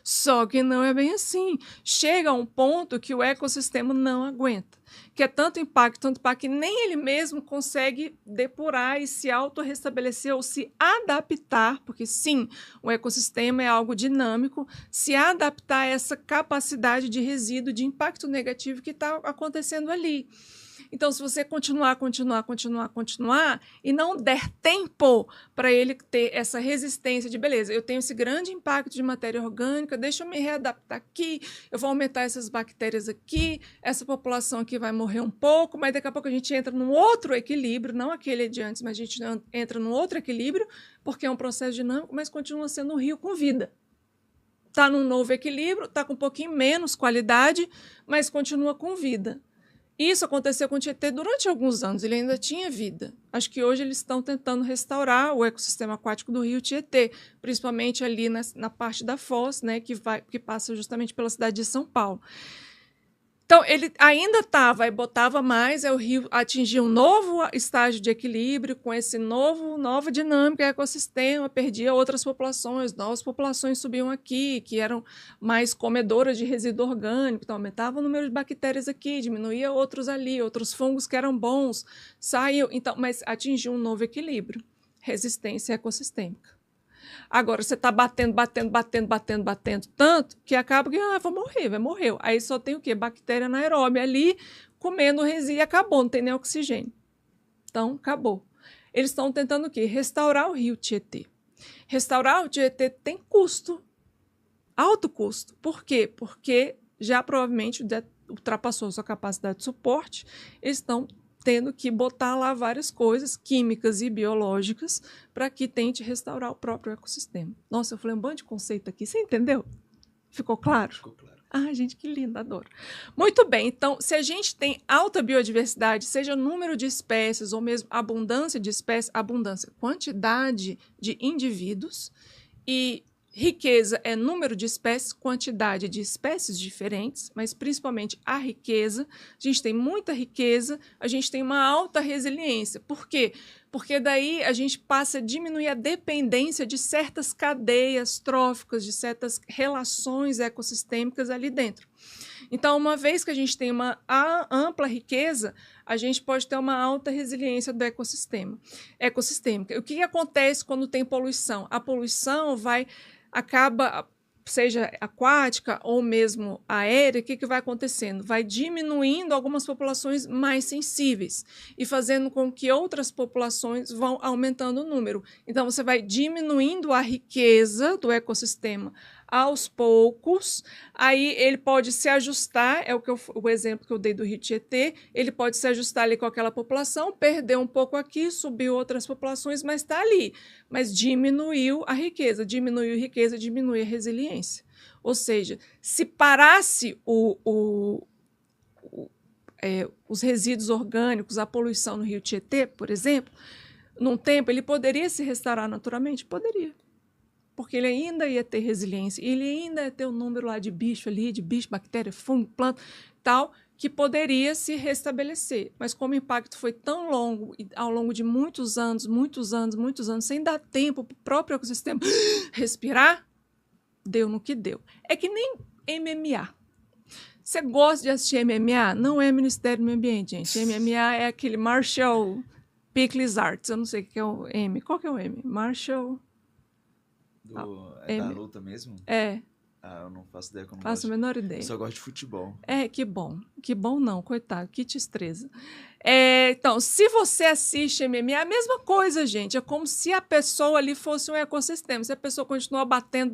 Só que não é bem assim. Chega a um ponto que o ecossistema não aguenta, que é tanto impacto, que nem ele mesmo consegue depurar e se autorrestabelecer ou se adaptar, porque sim, o ecossistema é algo dinâmico, se adaptar a essa capacidade de resíduo, de impacto negativo que está acontecendo ali. Então, se você continuar e não der tempo para ele ter essa resistência de, beleza, eu tenho esse grande impacto de matéria orgânica, deixa eu me readaptar aqui, eu vou aumentar essas bactérias aqui, essa população aqui vai morrer um pouco, mas daqui a pouco a gente entra num outro equilíbrio, não aquele de antes, mas a gente entra num outro equilíbrio, porque é um processo dinâmico, mas continua sendo um rio com vida. Está num novo equilíbrio, está com um pouquinho menos qualidade, mas continua com vida. Isso aconteceu com o Tietê durante alguns anos, ele ainda tinha vida. Acho que hoje eles estão tentando restaurar o ecossistema aquático do Rio Tietê, principalmente ali na parte da foz, né, que passa justamente pela cidade de São Paulo. Então, ele ainda estava e botava mais, o rio atingia um novo estágio de equilíbrio, com esse nova dinâmica do ecossistema, perdia outras populações, novas populações subiam aqui, que eram mais comedoras de resíduo orgânico, então aumentava o número de bactérias aqui, diminuía outros ali, outros fungos que eram bons, saiu, então, mas atingiu um novo equilíbrio, resistência ecossistêmica. Agora, você está batendo tanto que acaba que vai morrer. Aí só tem o quê? Bactéria anaeróbia ali, comendo o resíduo e acabou, não tem nem oxigênio. Então, acabou. Eles estão tentando o quê? Restaurar o Rio Tietê. Restaurar o Tietê tem custo, alto custo. Por quê? Porque já provavelmente ultrapassou a sua capacidade de suporte, eles estão tendo que botar lá várias coisas químicas e biológicas para que tente restaurar o próprio ecossistema. Nossa, eu falei um bando de conceito aqui. Você entendeu? Ficou claro? Ficou claro. Ah, gente, que lindo, adoro. Muito bem, então, se a gente tem alta biodiversidade, seja número de espécies ou mesmo abundância de espécies, quantidade de indivíduos, e riqueza é número de espécies, quantidade de espécies diferentes, mas principalmente a riqueza. A gente tem muita riqueza, a gente tem uma alta resiliência. Por quê? Porque daí a gente passa a diminuir a dependência de certas cadeias tróficas, de certas relações ecossistêmicas ali dentro. Então, uma vez que a gente tem uma ampla riqueza, a gente pode ter uma alta resiliência do ecossistêmica. O que acontece quando tem poluição? A poluição acaba, seja aquática ou mesmo aérea, o que vai acontecendo? Vai diminuindo algumas populações mais sensíveis e fazendo com que outras populações vão aumentando o número. Então, você vai diminuindo a riqueza do ecossistema aos poucos, aí ele pode se ajustar, o exemplo que eu dei do Rio Tietê, ele pode se ajustar ali com aquela população, perder um pouco aqui, subiu outras populações, mas está ali. Mas diminuiu a riqueza, diminui a resiliência. Ou seja, se parasse os resíduos orgânicos, a poluição no Rio Tietê, por exemplo, num tempo ele poderia se restaurar naturalmente? Poderia. Porque ele ainda ia ter resiliência, ele ainda ia ter um número lá de bicho ali, de bicho, bactéria, fungo, planta, tal, que poderia se restabelecer. Mas como o impacto foi tão longo, e ao longo de muitos anos, sem dar tempo para o próprio ecossistema respirar, deu no que deu. É que nem MMA. Você gosta de assistir MMA? Não é Ministério do Meio Ambiente, gente. MMA é aquele Marshall Pickles Arts. Eu não sei o que é o M. Qual que é o M? Marshall... É da luta mesmo? É. Ah, eu não faço ideia. Faço a menor ideia. Eu só gosto de futebol. Que bom. Que bom não, coitado. Que tristeza. Então, se você assiste MMA, é a mesma coisa, gente. É como se a pessoa ali fosse um ecossistema. Se a pessoa continua batendo,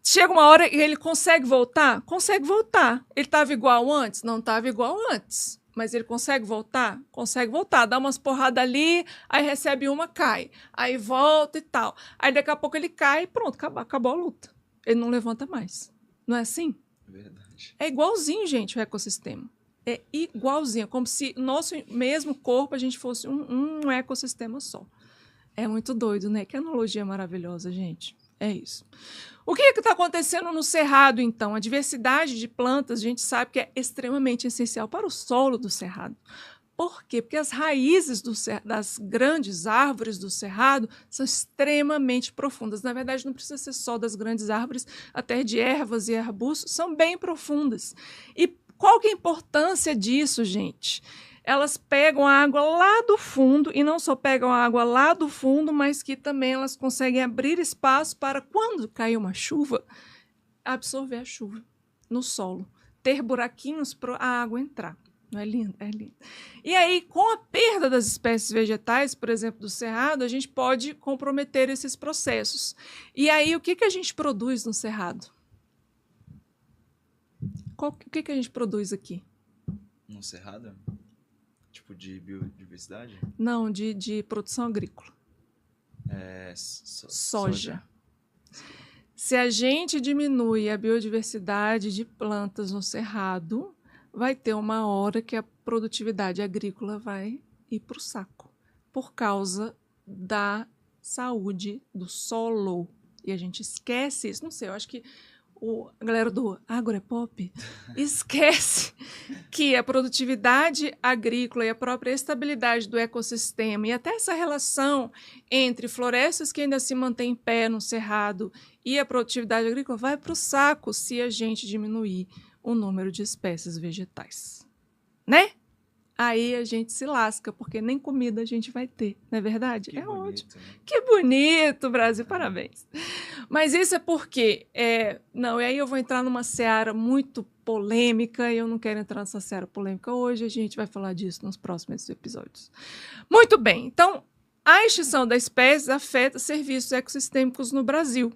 chega uma hora e ele consegue voltar? Consegue voltar. Ele estava igual antes? Não estava igual antes. Mas ele consegue voltar? Consegue voltar. Dá umas porradas ali, aí recebe uma, cai. Aí volta e tal. Aí daqui a pouco ele cai e pronto, acabou a luta. Ele não levanta mais. Não é assim? Verdade. É igualzinho, gente, o ecossistema. É igualzinho. Como se nosso mesmo corpo a gente fosse um ecossistema só. É muito doido, né? Que analogia maravilhosa, gente. É isso. O que está acontecendo no cerrado, então? A diversidade de plantas, a gente sabe que é extremamente essencial para o solo do cerrado. Por quê? Porque as raízes das grandes árvores do cerrado são extremamente profundas. Na verdade, não precisa ser só das grandes árvores, até de ervas e arbustos, são bem profundas. E qual que é a importância disso, gente? Elas pegam a água lá do fundo, e não só pegam a água lá do fundo, mas que também elas conseguem abrir espaço para, quando cair uma chuva, absorver a chuva no solo, ter buraquinhos para a água entrar. Não é lindo? É lindo. E aí, com a perda das espécies vegetais, por exemplo, do cerrado, a gente pode comprometer esses processos. E aí, o que a gente produz no cerrado? O que a gente produz aqui? No cerrado? Tipo de biodiversidade? Não, de produção agrícola. Soja. Se a gente diminui a biodiversidade de plantas no cerrado, vai ter uma hora que a produtividade agrícola vai ir para o saco, por causa da saúde do solo. E a gente esquece isso. Não sei, eu acho que a galera do Agropop esquece que a produtividade agrícola e a própria estabilidade do ecossistema e até essa relação entre florestas que ainda se mantêm em pé no cerrado e a produtividade agrícola vai para o saco se a gente diminuir o número de espécies vegetais, né? Aí a gente se lasca, porque nem comida a gente vai ter, não é verdade? Que bonito, ótimo. Né? Que bonito, Brasil, parabéns. Mas isso é porque... não, e aí eu vou entrar numa seara muito polêmica, e eu não quero entrar nessa seara polêmica hoje, a gente vai falar disso nos próximos episódios. Muito bem, então, a extinção das espécies afeta serviços ecossistêmicos no Brasil.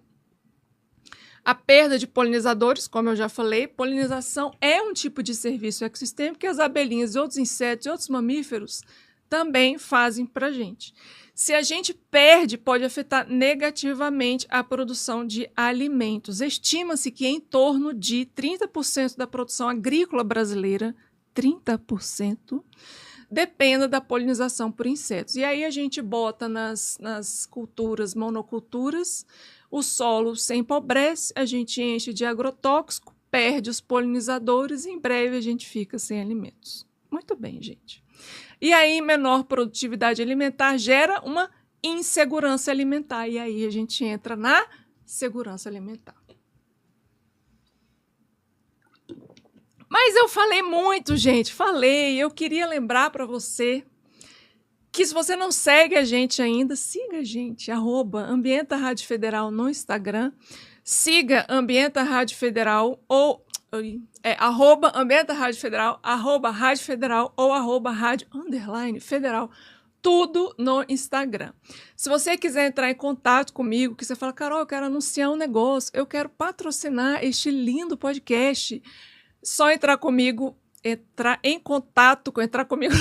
A perda de polinizadores, como eu já falei, polinização é um tipo de serviço ecossistêmico que as abelhinhas e outros insetos e outros mamíferos também fazem para a gente. Se a gente perde, pode afetar negativamente a produção de alimentos. Estima-se que em torno de 30% da produção agrícola brasileira, 30%, dependa da polinização por insetos. E aí a gente bota nas culturas, monoculturas, o solo se empobrece, a gente enche de agrotóxico, perde os polinizadores e em breve a gente fica sem alimentos. Muito bem, gente. E aí, menor produtividade alimentar gera uma insegurança alimentar. E aí a gente entra na segurança alimentar. Mas eu falei muito, gente. Eu queria lembrar para você que se você não segue a gente ainda, siga a gente, @Ambienta Rádio Federal no Instagram, siga Ambienta Rádio Federal ou @Ambienta Rádio Federal, @Rádio Federal ou @Rádio_Federal, tudo no Instagram. Se você quiser entrar em contato comigo, que você fala, Carol, eu quero anunciar um negócio, eu quero patrocinar este lindo podcast, só entrar em contato comigo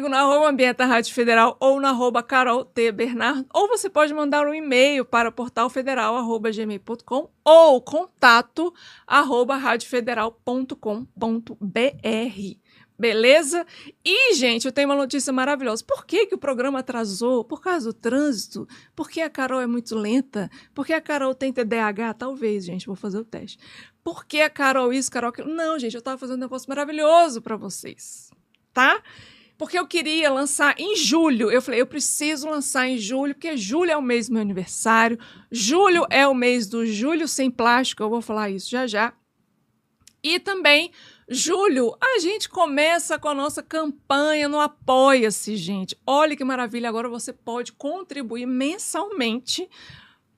no @Ambienta Rádio Federal ou no @Carol T. Bernardo, ou você pode mandar um e-mail para portalfederal@gmail.com ou contato@radiofederal.com.br. Beleza? E, gente, eu tenho uma notícia maravilhosa. Por que o programa atrasou? Por causa do trânsito? Porque a Carol é muito lenta? Porque a Carol tem TDAH? Talvez, gente, vou fazer o teste. Por que a Carol isso, Carol aquilo? Não, gente, eu estava fazendo um negócio maravilhoso para vocês. Tá? Porque eu queria lançar em julho. Eu falei, eu preciso lançar em julho, porque julho é o mês do meu aniversário. Julho é o mês do Julho Sem Plástico. Eu vou falar isso já já. E também, julho, a gente começa com a nossa campanha no Apoia-se, gente. Olha que maravilha. Agora você pode contribuir mensalmente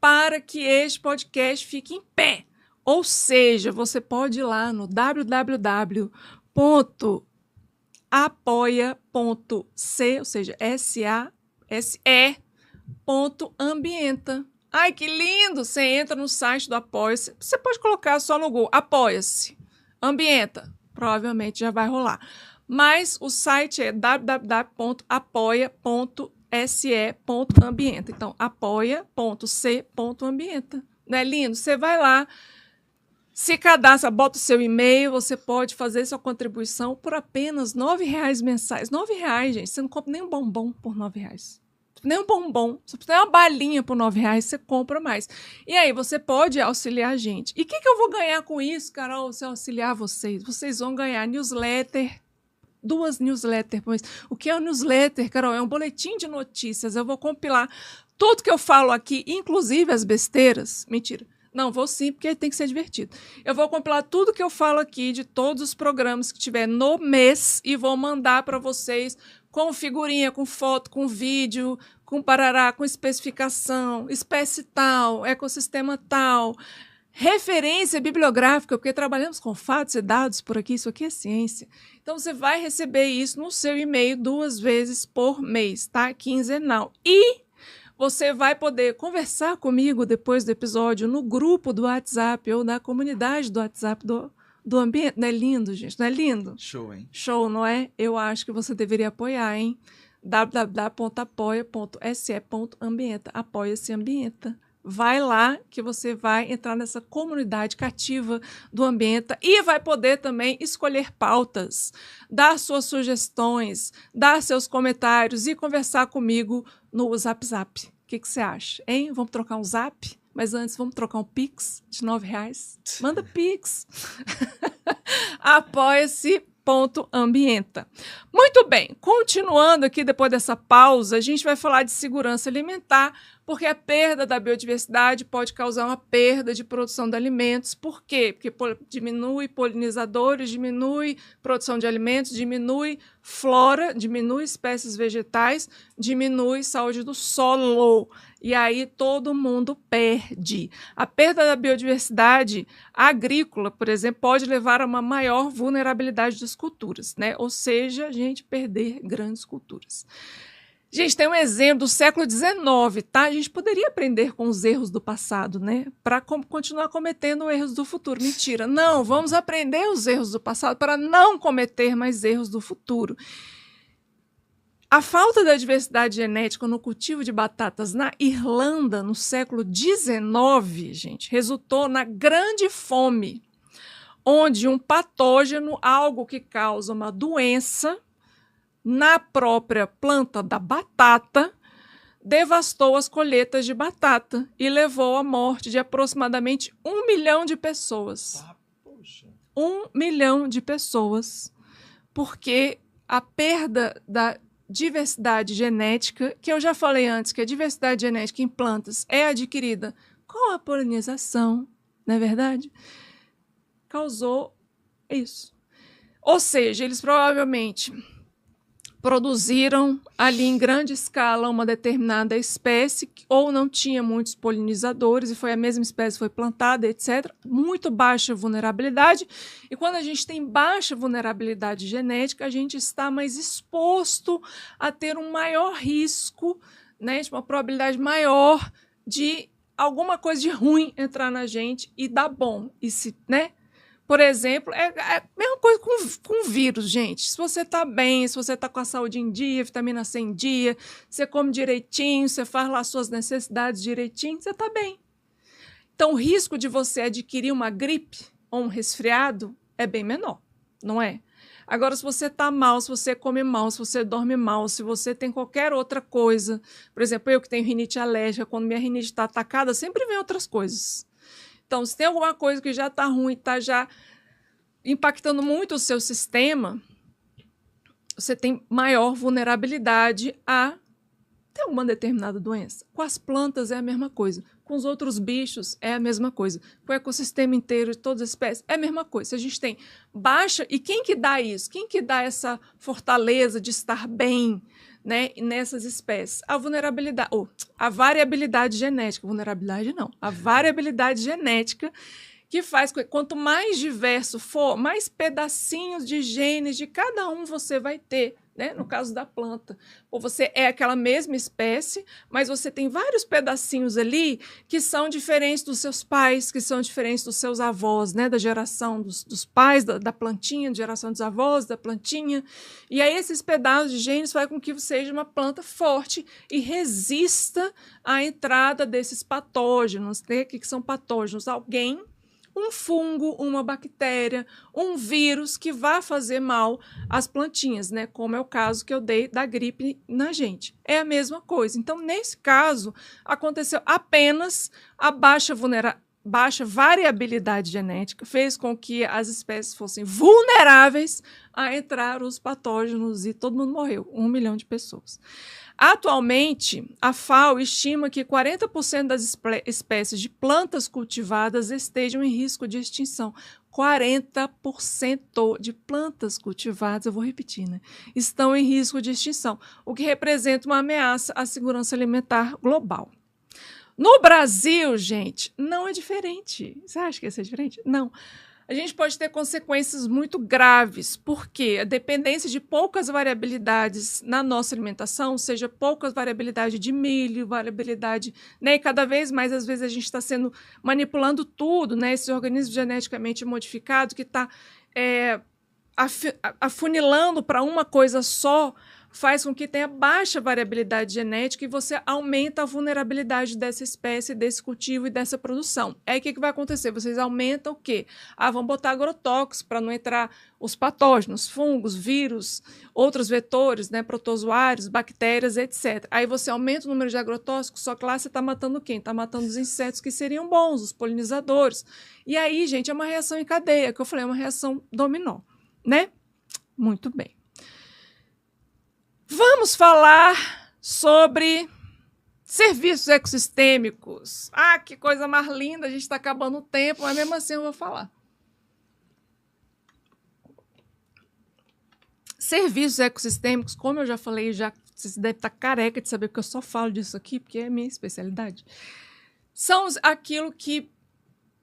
para que este podcast fique em pé. Ou seja, você pode ir lá no www.apoia.se, ou seja, SASE.ambienta. Ai, que lindo! Você entra no site do Apoia-se. Você pode colocar só no Google, Apoia-se, Ambienta. Provavelmente já vai rolar. Mas o site é www.apoia.se.ambienta. Então, apoia.c.ambienta. Não é lindo? Você vai lá, se cadastra, bota o seu e-mail, você pode fazer sua contribuição por apenas R$9 mensais. R$9, gente. Você não compra nem um bombom por R$9. Nem um bombom. Se você tem uma balinha por R$9, você compra mais. E aí, você pode auxiliar a gente. E o que eu vou ganhar com isso, Carol, se eu auxiliar vocês? Vocês vão ganhar newsletter, 2 newsletters por mês. O que é um newsletter, Carol? É um boletim de notícias. Eu vou compilar tudo que eu falo aqui, inclusive as besteiras. Mentira. Não, vou sim, porque tem que ser divertido. Eu vou compilar tudo que eu falo aqui de todos os programas que tiver no mês e vou mandar para vocês com figurinha, com foto, com vídeo, com parará, com especificação, espécie tal, ecossistema tal, referência bibliográfica, porque trabalhamos com fatos e dados por aqui, isso aqui é ciência. Então, você vai receber isso no seu e-mail 2 vezes por mês, tá? Quinzenal. E você vai poder conversar comigo depois do episódio no grupo do WhatsApp ou na comunidade do WhatsApp do Ambiente. Não é lindo, gente? Não é lindo? Show, hein? Show, não é? Eu acho que você deveria apoiar, hein? www.apoia.se.ambienta. Apoia-se Ambienta. Vai lá que você vai entrar nessa comunidade cativa do Ambienta e vai poder também escolher pautas, dar suas sugestões, dar seus comentários e conversar comigo no Zap Zap. O que você acha, hein? Vamos trocar um Zap? Mas antes, vamos trocar um Pix de R$9? Manda Pix. Apoia-se.ambienta. Muito bem, continuando aqui depois dessa pausa, a gente vai falar de segurança alimentar, porque a perda da biodiversidade pode causar uma perda de produção de alimentos. Por quê? Porque diminui polinizadores, diminui produção de alimentos, diminui flora, diminui espécies vegetais, diminui saúde do solo. E aí todo mundo perde. A perda da biodiversidade agrícola, por exemplo, pode levar a uma maior vulnerabilidade das culturas, né? Ou seja, a gente perder grandes culturas. Gente, tem um exemplo do século XIX, tá? A gente poderia aprender com os erros do passado, né? Para continuar cometendo erros do futuro. Mentira. Não, vamos aprender os erros do passado para não cometer mais erros do futuro. A falta da diversidade genética no cultivo de batatas na Irlanda, no século XIX, gente, resultou na grande fome, onde um patógeno, algo que causa uma doença, na própria planta da batata, devastou as colheitas de batata e levou à morte de aproximadamente 1 milhão de pessoas. 1 milhão de pessoas, porque a perda da diversidade genética, que eu já falei antes, que a diversidade genética em plantas é adquirida com a polinização, não é verdade? Causou isso. Ou seja, eles provavelmente produziram ali em grande escala uma determinada espécie ou não tinha muitos polinizadores e foi a mesma espécie que foi plantada, etc. Muito baixa vulnerabilidade. E quando a gente tem baixa vulnerabilidade genética, a gente está mais exposto a ter um maior risco, né, uma probabilidade maior de alguma coisa de ruim entrar na gente e dar bom. E se, né? Por exemplo, é a mesma coisa com vírus, gente. Se você está bem, se você está com a saúde em dia, vitamina C em dia, você come direitinho, você faz lá suas necessidades direitinho, você está bem. Então, o risco de você adquirir uma gripe ou um resfriado é bem menor, não é? Agora, se você está mal, se você come mal, se você dorme mal, se você tem qualquer outra coisa, por exemplo, eu que tenho rinite alérgica, quando minha rinite está atacada, sempre vem outras coisas. Então, se tem alguma coisa que já está ruim, está já impactando muito o seu sistema, você tem maior vulnerabilidade a ter uma determinada doença. Com as plantas é a mesma coisa. Com os outros bichos é a mesma coisa. Com o ecossistema inteiro de todas as espécies é a mesma coisa. Se a gente tem baixa... E quem que dá isso? Quem que dá essa fortaleza de estar bem, né, nessas espécies? A vulnerabilidade, a variabilidade genética. Vulnerabilidade não. A variabilidade genética que faz que quanto mais diverso for, mais pedacinhos de genes de cada um você vai ter, né? No caso da planta. Ou você é aquela mesma espécie, mas você tem vários pedacinhos ali que são diferentes dos seus pais, que são diferentes dos seus avós, né? Da geração dos pais, da plantinha, da geração dos avós, da plantinha. E aí esses pedaços de genes fazem com que você seja uma planta forte e resista à entrada desses patógenos, né? Que são patógenos? Um fungo, uma bactéria, um vírus que vai fazer mal às plantinhas, né? Como é o caso que eu dei da gripe na gente. É a mesma coisa. Então, nesse caso, aconteceu apenas a baixa variabilidade genética, fez com que as espécies fossem vulneráveis a entrar os patógenos e todo mundo morreu, 1 milhão de pessoas. Atualmente, a FAO estima que 40% das espécies de plantas cultivadas estejam em risco de extinção. 40% de plantas cultivadas, eu vou repetir, né, estão em risco de extinção, o que representa uma ameaça à segurança alimentar global. No Brasil, gente, não é diferente. Você acha que ia ser diferente? Não. A gente pode ter consequências muito graves, porque a dependência de poucas variabilidades na nossa alimentação, seja poucas variabilidade de milho, variabilidade, né, e cada vez mais, às vezes, a gente está manipulando tudo, né, esse organismo geneticamente modificado que está afunilando para uma coisa só, faz com que tenha baixa variabilidade genética e você aumenta a vulnerabilidade dessa espécie, desse cultivo e dessa produção. Aí o que vai acontecer? Vocês aumentam o quê? Vão botar agrotóxicos para não entrar os patógenos, fungos, vírus, outros vetores, né, protozoários, bactérias, etc. Aí você aumenta o número de agrotóxicos, só que lá você está matando quem? Está matando os insetos que seriam bons, os polinizadores. E aí, gente, é uma reação em cadeia, que eu falei, é uma reação dominó, né? Muito bem. Vamos falar sobre serviços ecossistêmicos. Que coisa mais linda, a gente está acabando o tempo, mas mesmo assim eu vou falar. Serviços ecossistêmicos, como eu já falei, vocês devem estar careca de saber que eu só falo disso aqui, porque é minha especialidade. São aquilo que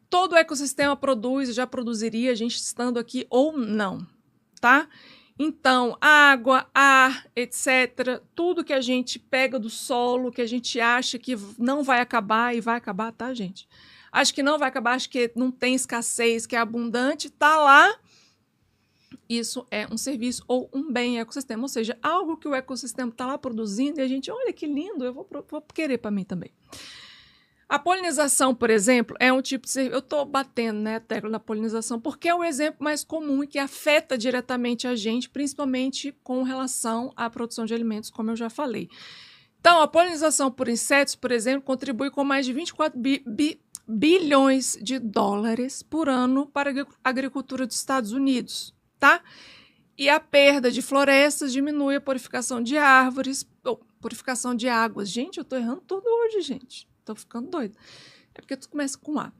todo ecossistema produz, já produziria, a gente estando aqui ou não, tá? Então, água, ar, etc., tudo que a gente pega do solo, que a gente acha que não vai acabar, e vai acabar, tá, gente? Acho que não vai acabar, acho que não tem escassez, que é abundante, tá lá. Isso é um serviço ou um bem ecossistema, ou seja, algo que o ecossistema está lá produzindo e a gente, olha que lindo, eu vou querer para mim também. A polinização, por exemplo, é um tipo de serviço. Eu estou batendo, né, a tecla da polinização porque é o exemplo mais comum e que afeta diretamente a gente, principalmente com relação à produção de alimentos, como eu já falei. Então, a polinização por insetos, por exemplo, contribui com mais de 24 bilhões de dólares por ano para a agricultura dos Estados Unidos, tá? E a perda de florestas diminui a purificação de árvores, purificação de águas. Gente, eu estou errando tudo hoje, gente. Estou ficando doida. É porque tu começa com A.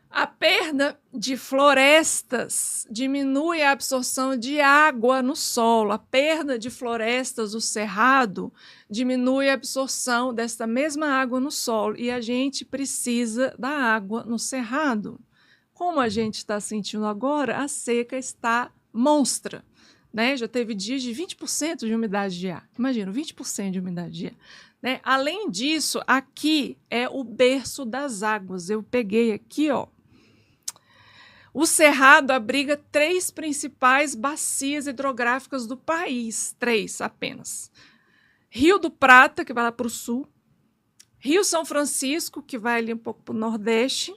A perda de florestas diminui a absorção de água no solo. A perda de florestas do cerrado diminui a absorção desta mesma água no solo. E a gente precisa da água no cerrado. Como a gente está sentindo agora, a seca está monstra, né? Já teve dias de 20% de umidade de ar. Imagina, 20% de umidade de ar. Né? Além disso, aqui é o berço das águas. Eu peguei aqui, ó. O Cerrado abriga 3 principais bacias hidrográficas do país. 3 apenas. Rio do Prata, que vai lá para o sul. Rio São Francisco, que vai ali um pouco para o nordeste.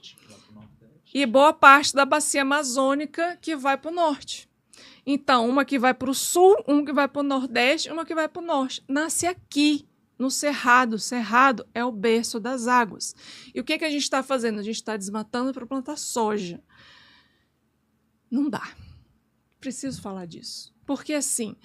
E boa parte da bacia amazônica, que vai para o norte. Então, uma que vai para o sul, uma que vai para o nordeste, uma que vai para o norte. Nasce aqui, no Cerrado. O Cerrado é o berço das águas. E o que a gente está fazendo? A gente está desmatando para plantar soja. Não dá. Preciso falar disso. Porque, assim,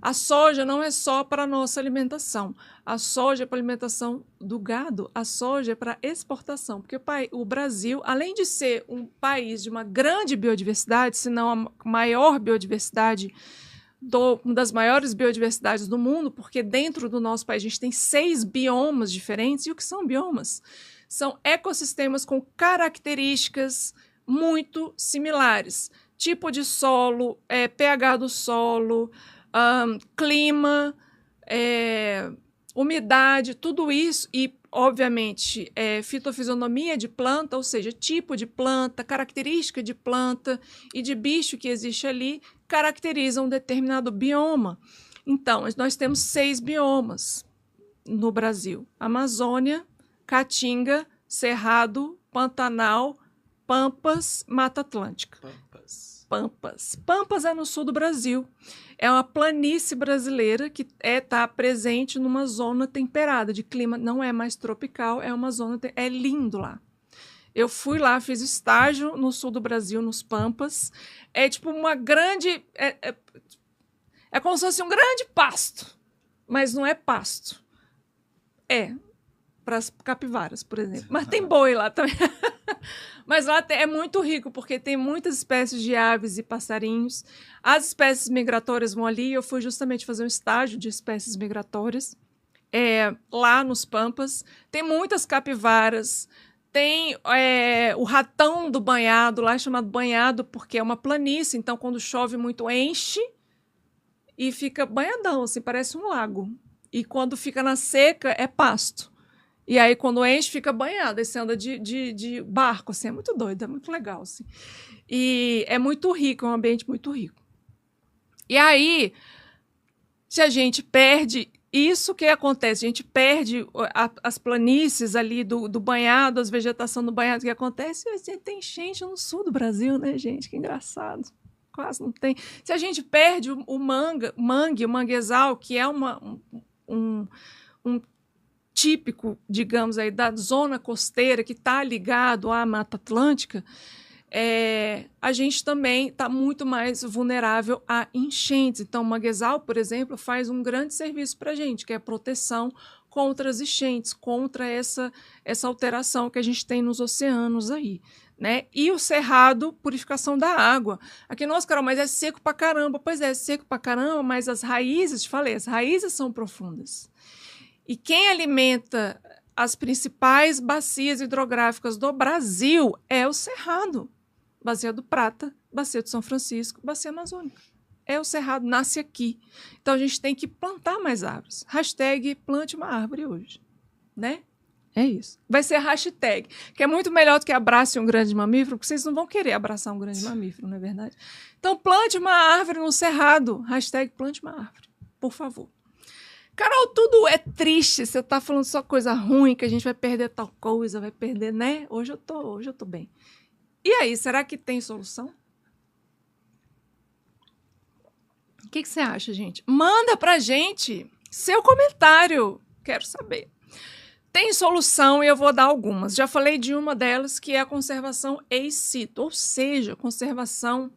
a soja não é só para a nossa alimentação. A soja é para a alimentação do gado. A soja é para exportação. Porque o Brasil, além de ser um país de uma grande biodiversidade, se não a maior biodiversidade, uma das maiores biodiversidades do mundo, porque dentro do nosso país a gente tem 6 biomas diferentes. E o que são biomas? São ecossistemas com características muito similares. Tipo de solo, pH do solo, clima, umidade, tudo isso e, obviamente, fitofisionomia de planta, ou seja, tipo de planta, característica de planta e de bicho que existe ali, caracterizam um determinado bioma. Então, nós temos 6 biomas no Brasil: Amazônia, Caatinga, Cerrado, Pantanal, Pampas, Mata Atlântica. Pampas é no sul do Brasil. É uma planície brasileira que está presente numa zona temperada, de clima não é mais tropical, é uma zona... É lindo lá. Eu fui lá, fiz estágio no sul do Brasil, nos Pampas. É tipo uma grande... É como se fosse um grande pasto, mas não é pasto. Para as capivaras, por exemplo. Mas tem boi lá também. Mas lá é muito rico, porque tem muitas espécies de aves e passarinhos. As espécies migratórias vão ali. Eu fui justamente fazer um estágio de espécies migratórias lá nos Pampas. Tem muitas capivaras. Tem o ratão do banhado, lá é chamado banhado porque é uma planície. Então, quando chove muito, enche e fica banhadão, assim, parece um lago. E quando fica na seca, é pasto. E aí, quando enche, fica banhado. Aí você anda de barco, assim. É muito doido, é muito legal, assim. E é muito rico, é um ambiente muito rico. E aí, se a gente perde... Isso que acontece, a gente perde as planícies ali do banhado, as vegetação do banhado, o que acontece? A gente tem enchente no sul do Brasil, né, gente? Que engraçado. Quase não tem. Se a gente perde o manguezal, que é um típico, digamos, aí, da zona costeira que está ligado à Mata Atlântica, a gente também está muito mais vulnerável a enchentes. Então, o manguezal, por exemplo, faz um grande serviço para a gente, que é a proteção contra as enchentes, contra essa alteração que a gente tem nos oceanos aí. Né? E o cerrado, purificação da água. Aqui, nossa, Carol, mas é seco pra caramba. Pois é seco pra caramba, mas as raízes, te falei, as raízes são profundas. E quem alimenta as principais bacias hidrográficas do Brasil é o cerrado. Bacia do Prata, Bacia do São Francisco, Bacia Amazônica. É o cerrado, nasce aqui. Então, a gente tem que plantar mais árvores. Hashtag plante uma árvore hoje. Né? É isso. Vai ser hashtag, que é muito melhor do que abrace um grande mamífero, porque vocês não vão querer abraçar um grande mamífero, não é verdade? Então, plante uma árvore no cerrado. Hashtag plante uma árvore, por favor. Carol, tudo é triste. Você está falando só coisa ruim, que a gente vai perder tal coisa, vai perder, né? Hoje eu tô bem. E aí, será que tem solução? O que você acha, gente? Manda pra gente seu comentário. Quero saber. Tem solução e eu vou dar algumas. Já falei de uma delas, que é a conservação ex situ, ou seja, conservação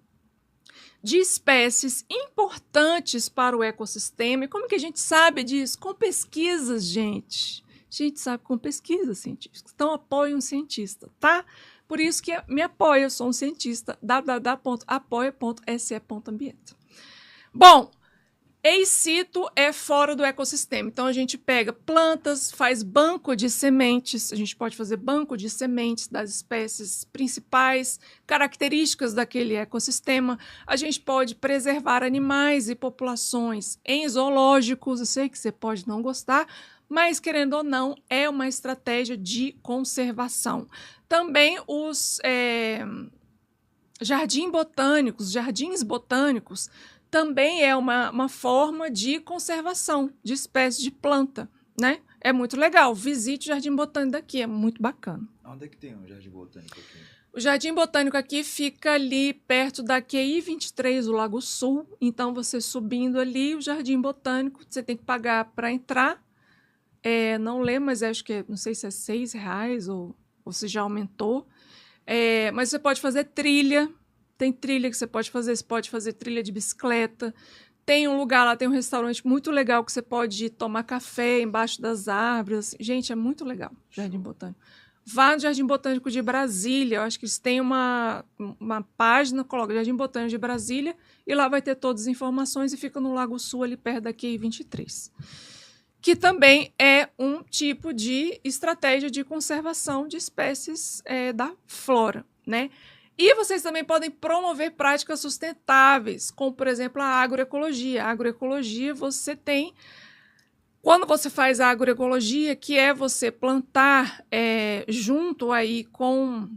de espécies importantes para o ecossistema. E como que a gente sabe disso? Com pesquisas, gente. A gente sabe com pesquisas científicas. Então, apoie um cientista, tá? Por isso que me apoia, eu sou um cientista, www.apoia.se.ambiente. Bom, ex situ é fora do ecossistema. Então, a gente pega plantas, faz banco de sementes, a gente pode fazer banco de sementes das espécies principais, características daquele ecossistema. A gente pode preservar animais e populações em zoológicos. Eu sei que você pode não gostar, mas, querendo ou não, é uma estratégia de conservação. Também os jardins botânicos, também é uma forma de conservação de espécies de planta, né? É muito legal. Visite o Jardim Botânico daqui, é muito bacana. Onde é que tem um Jardim Botânico aqui? O Jardim Botânico aqui fica ali perto da QI 23, do Lago Sul. Então, você subindo ali, o Jardim Botânico, você tem que pagar para entrar. Não lembro, mas acho que não sei se é R$6 ou se já aumentou. Mas você pode fazer trilha. Tem trilha que você pode fazer trilha de bicicleta. Tem um lugar lá, tem um restaurante muito legal que você pode tomar café embaixo das árvores. Gente, é muito legal o Jardim Botânico. Vá no Jardim Botânico de Brasília. Eu acho que eles têm uma página, coloca Jardim Botânico de Brasília, e lá vai ter todas as informações e fica no Lago Sul, ali perto da QI 23. Que também é um tipo de estratégia de conservação de espécies da flora, né? E vocês também podem promover práticas sustentáveis, como, por exemplo, a agroecologia. A agroecologia, você tem... Quando você faz a agroecologia, que é você plantar junto aí com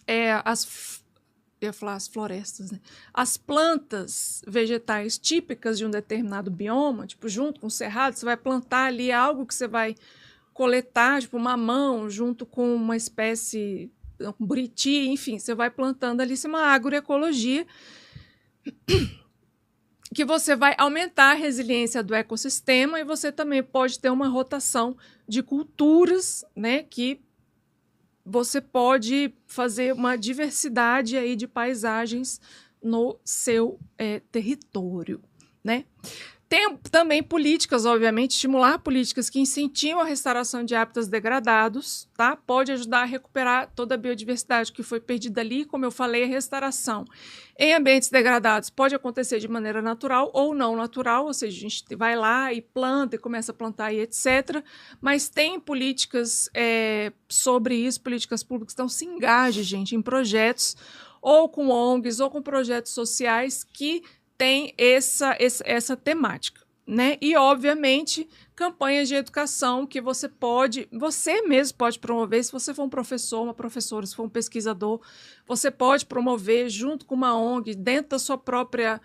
eu ia falar as florestas, né? As plantas vegetais típicas de um determinado bioma, tipo, junto com o cerrado, você vai plantar ali algo que você vai coletar, tipo, mamão, junto com uma espécie, um buriti, enfim, você vai plantando ali, isso é uma agroecologia, que você vai aumentar a resiliência do ecossistema e você também pode ter uma rotação de culturas, né, que você pode fazer uma diversidade aí de paisagens no seu território, né? Tem também políticas, obviamente, estimular políticas que incentivam a restauração de hábitats degradados, tá? Pode ajudar a recuperar toda a biodiversidade que foi perdida ali, como eu falei, a restauração em ambientes degradados pode acontecer de maneira natural ou não natural, ou seja, a gente vai lá e planta e começa a plantar e etc. Mas tem políticas sobre isso, políticas públicas, então se engaje, gente, em projetos ou com ONGs ou com projetos sociais que tem essa temática, né? E, obviamente, campanhas de educação que você mesmo pode promover, se você for um professor, uma professora, se for um pesquisador, você pode promover junto com uma ONG, dentro da sua própria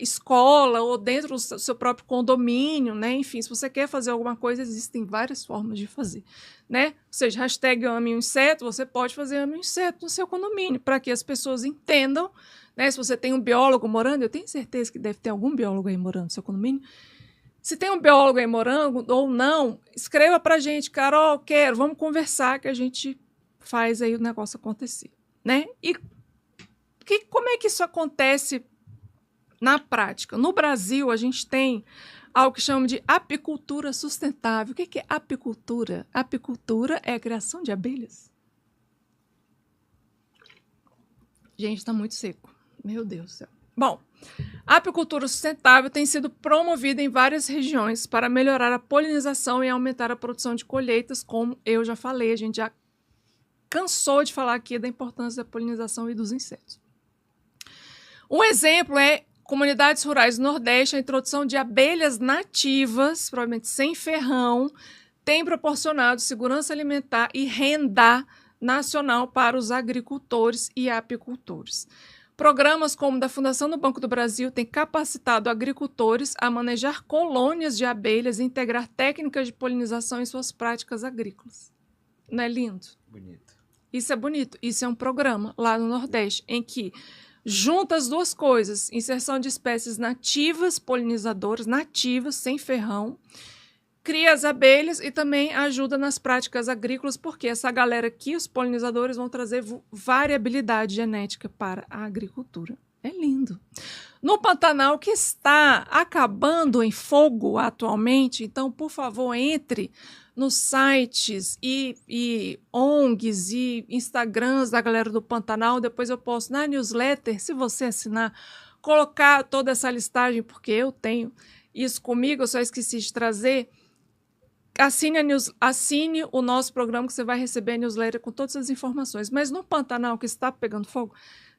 escola ou dentro do seu próprio condomínio, né? Enfim, se você quer fazer alguma coisa, existem várias formas de fazer, né? Ou seja, hashtag ame o inseto, você pode fazer ame o inseto no seu condomínio, para que as pessoas entendam, né? Se você tem um biólogo morando, eu tenho certeza que deve ter algum biólogo aí morando no seu condomínio. Se tem um biólogo aí morando ou não, escreva para a gente, Carol, quero, vamos conversar que a gente faz aí o negócio acontecer, né? E como é que isso acontece na prática? No Brasil, a gente tem algo que chama de apicultura sustentável. O que é apicultura? Apicultura é a criação de abelhas. Gente, está muito seco. Meu Deus do céu. Bom, a apicultura sustentável tem sido promovida em várias regiões para melhorar a polinização e aumentar a produção de colheitas, como eu já falei, a gente já cansou de falar aqui da importância da polinização e dos insetos. Um exemplo é comunidades rurais do Nordeste, a introdução de abelhas nativas, provavelmente sem ferrão, tem proporcionado segurança alimentar e renda nacional para os agricultores e apicultores. Programas como da Fundação do Banco do Brasil têm capacitado agricultores a manejar colônias de abelhas e integrar técnicas de polinização em suas práticas agrícolas. Não é lindo? Bonito. Isso é bonito. Isso é um programa lá no Nordeste, em que junta as duas coisas, inserção de espécies nativas, polinizadoras, nativas, sem ferrão, cria as abelhas e também ajuda nas práticas agrícolas, porque essa galera aqui, os polinizadores, vão trazer variabilidade genética para a agricultura. É lindo. No Pantanal, que está acabando em fogo atualmente, então, por favor, entre nos sites e ONGs e Instagrams da galera do Pantanal. Depois eu posto na newsletter, se você assinar, colocar toda essa listagem, porque eu tenho isso comigo, eu só esqueci de trazer. Assine o nosso programa que você vai receber a newsletter com todas as informações. Mas no Pantanal, que está pegando fogo,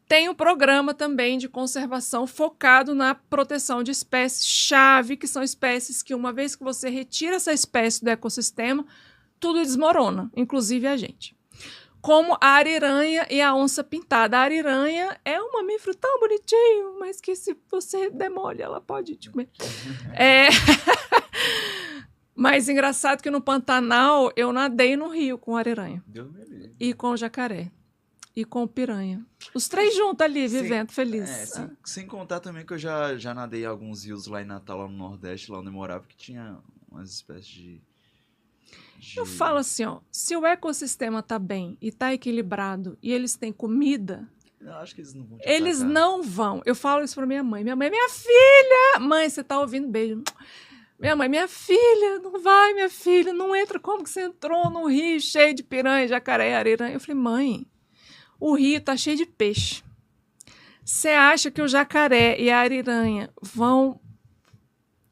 tem um programa também de conservação focado na proteção de espécies-chave, que são espécies que, uma vez que você retira essa espécie do ecossistema, tudo desmorona, inclusive a gente. Como a ariranha e a onça-pintada. A ariranha é um mamífero tão bonitinho, mas que se você demole, ela pode te comer. Mas engraçado que no Pantanal eu nadei no rio com a ariranha. Deus me livre. E com o jacaré. E com o piranha. Os três juntos ali, vivendo, felizes. Sem contar também que eu já nadei alguns rios lá em Natal, lá no Nordeste, lá onde eu morava, que tinha umas espécies de... Eu falo assim, ó, se o ecossistema tá bem e tá equilibrado e eles têm comida... Eu acho que eles não vão te Eles atacar. não vão. Eu falo isso pra minha mãe. Minha mãe, minha filha! Mãe, você tá ouvindo? Beijo. Minha mãe, minha filha, não vai, minha filha, não entra. Como que você entrou num rio cheio de piranha, jacaré, ariranha? Eu falei, mãe, o rio tá cheio de peixe. Você acha que o jacaré e a ariranha vão